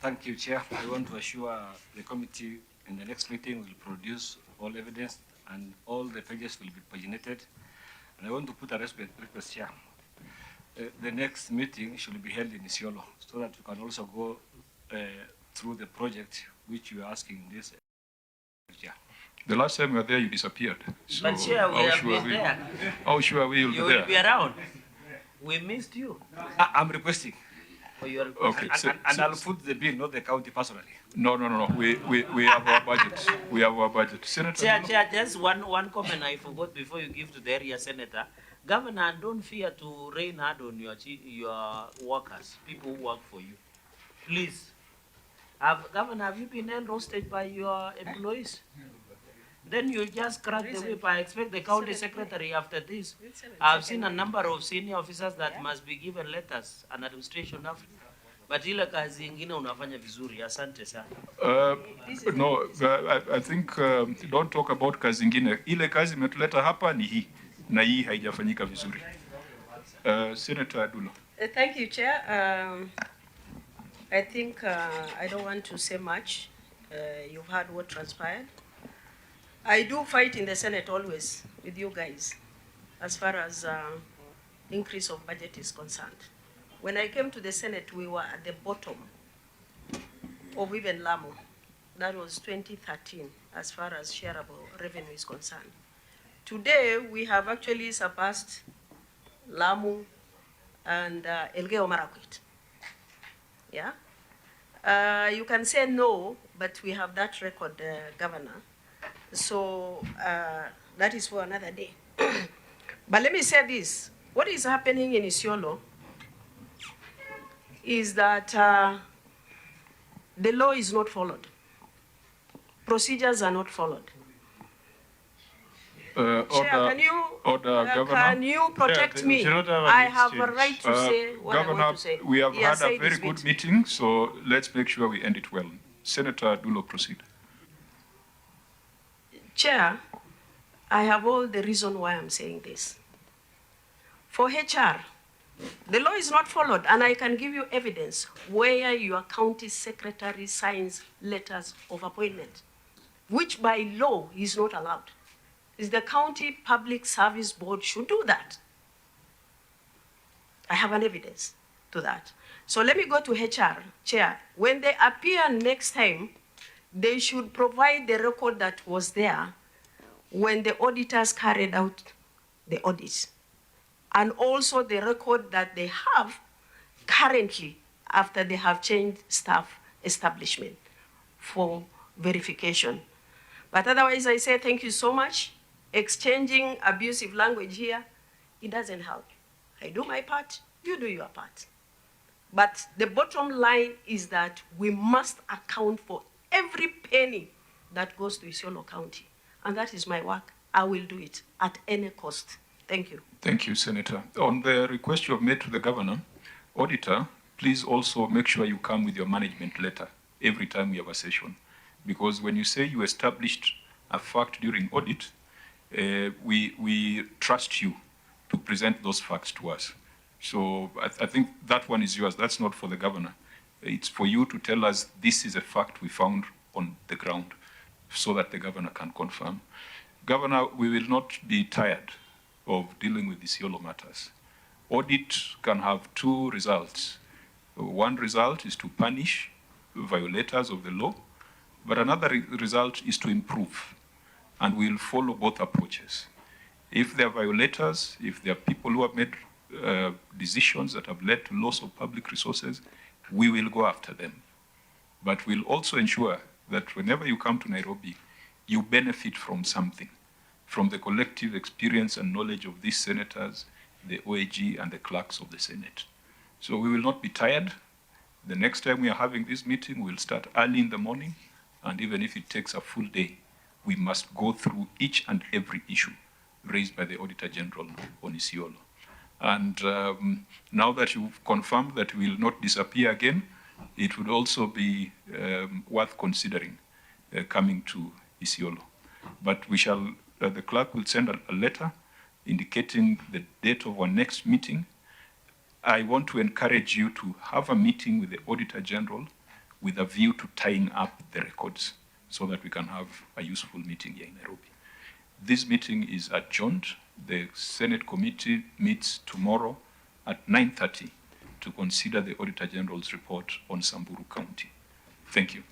Thank you, Chair. I want to assure the committee in the next meeting will produce all evidence and all the pages will be paginated. And I want to put a request, Chair. The next meeting should be held in Isiolo so that we can also go through the project which you are asking this. Chair. The last time you were there, you disappeared. So But Chair, we have been there. How sure we will be You there? will be around. We missed you. I'm requesting. Oh, you are Okay, and I'll put the bill, not the county personally. No. We have our budget. We have our budget. Senator. Chair, just one comment I forgot before you give to the area senator. Governor, don't fear to rain hard on your workers, people who work for you. Please. Governor, have you been held hostage by your employees? Then you just crack the whip. I expect the county secretary after this. I've seen a number of senior officers that must be given letters and administration after. But ile kazi ingine unafanya vizuri. Asante sana. No, I think don't talk about kazi ingine. Ile kazi imetuleta hapa ni hii. Na hii haijafanyika vizuri. Senator Adulo. Thank you, Chair. I think I don't want to say much. You've heard what transpired. I do fight in the Senate always with you guys as far as increase of budget is concerned. When I came to the Senate, we were at the bottom of even Lamu. That was 2013 as far as shareable revenue is concerned. Today, we have actually surpassed Lamu and Elgeyo Marakwet. Yeah? You can say no, but we have that record, Governor. So that is for another day. But let me say this. What is happening in Isiolo is that the law is not followed. Procedures are not followed. Chair, can you protect me? I have a right to say what Governor, I want to say. We have had a very good meeting, so let's make sure we end it well. Senator Dulo, proceed. Chair, I have all the reason why I'm saying this. For HR, the law is not followed, and I can give you evidence where your county secretary signs letters of appointment, which by law is not allowed. Is the County Public Service Board should do that. I have an evidence to that. So let me go to HR, Chair. When they appear next time, they should provide the record that was there when the auditors carried out the audits, and also the record that they have currently after they have changed staff establishment for verification. But otherwise, I say thank you so much. Exchanging abusive language here, it doesn't help. I do my part, you do your part. But the bottom line is that we must account for every penny that goes to Isiolo County. And that is my work. I will do it at any cost. Thank you. Thank you, Senator. On the request you have made to the governor, auditor, please also make sure you come with your management letter every time we have a session. Because when you say you established a fact during audit, we trust you to present those facts to us. So I think that one is yours. That's not for the governor. It's for you to tell us this is a fact we found on the ground so that the governor can confirm. Governor, we will not be tired of dealing with Isiolo matters. Audit can have two results. One result is to punish violators of the law, but another result is to improve. And we'll follow both approaches. If there are violators, if there are people who have made decisions that have led to loss of public resources, we will go after them. But we'll also ensure that whenever you come to Nairobi, you benefit from something, from the collective experience and knowledge of these senators, the OAG, and the clerks of the Senate. So we will not be tired. The next time we are having this meeting, we'll start early in the morning, and even if it takes a full day, we must go through each and every issue raised by the Auditor General on Isiolo. And now that you've confirmed that we will not disappear again, it would also be worth considering coming to Isiolo. But we shall, the clerk will send a letter indicating the date of our next meeting. I want to encourage you to have a meeting with the Auditor General with a view to tying up the records so that we can have a useful meeting here in Nairobi. This meeting is adjourned. The Senate committee meets tomorrow at 9:30 to consider the Auditor General's report on Samburu County. Thank you.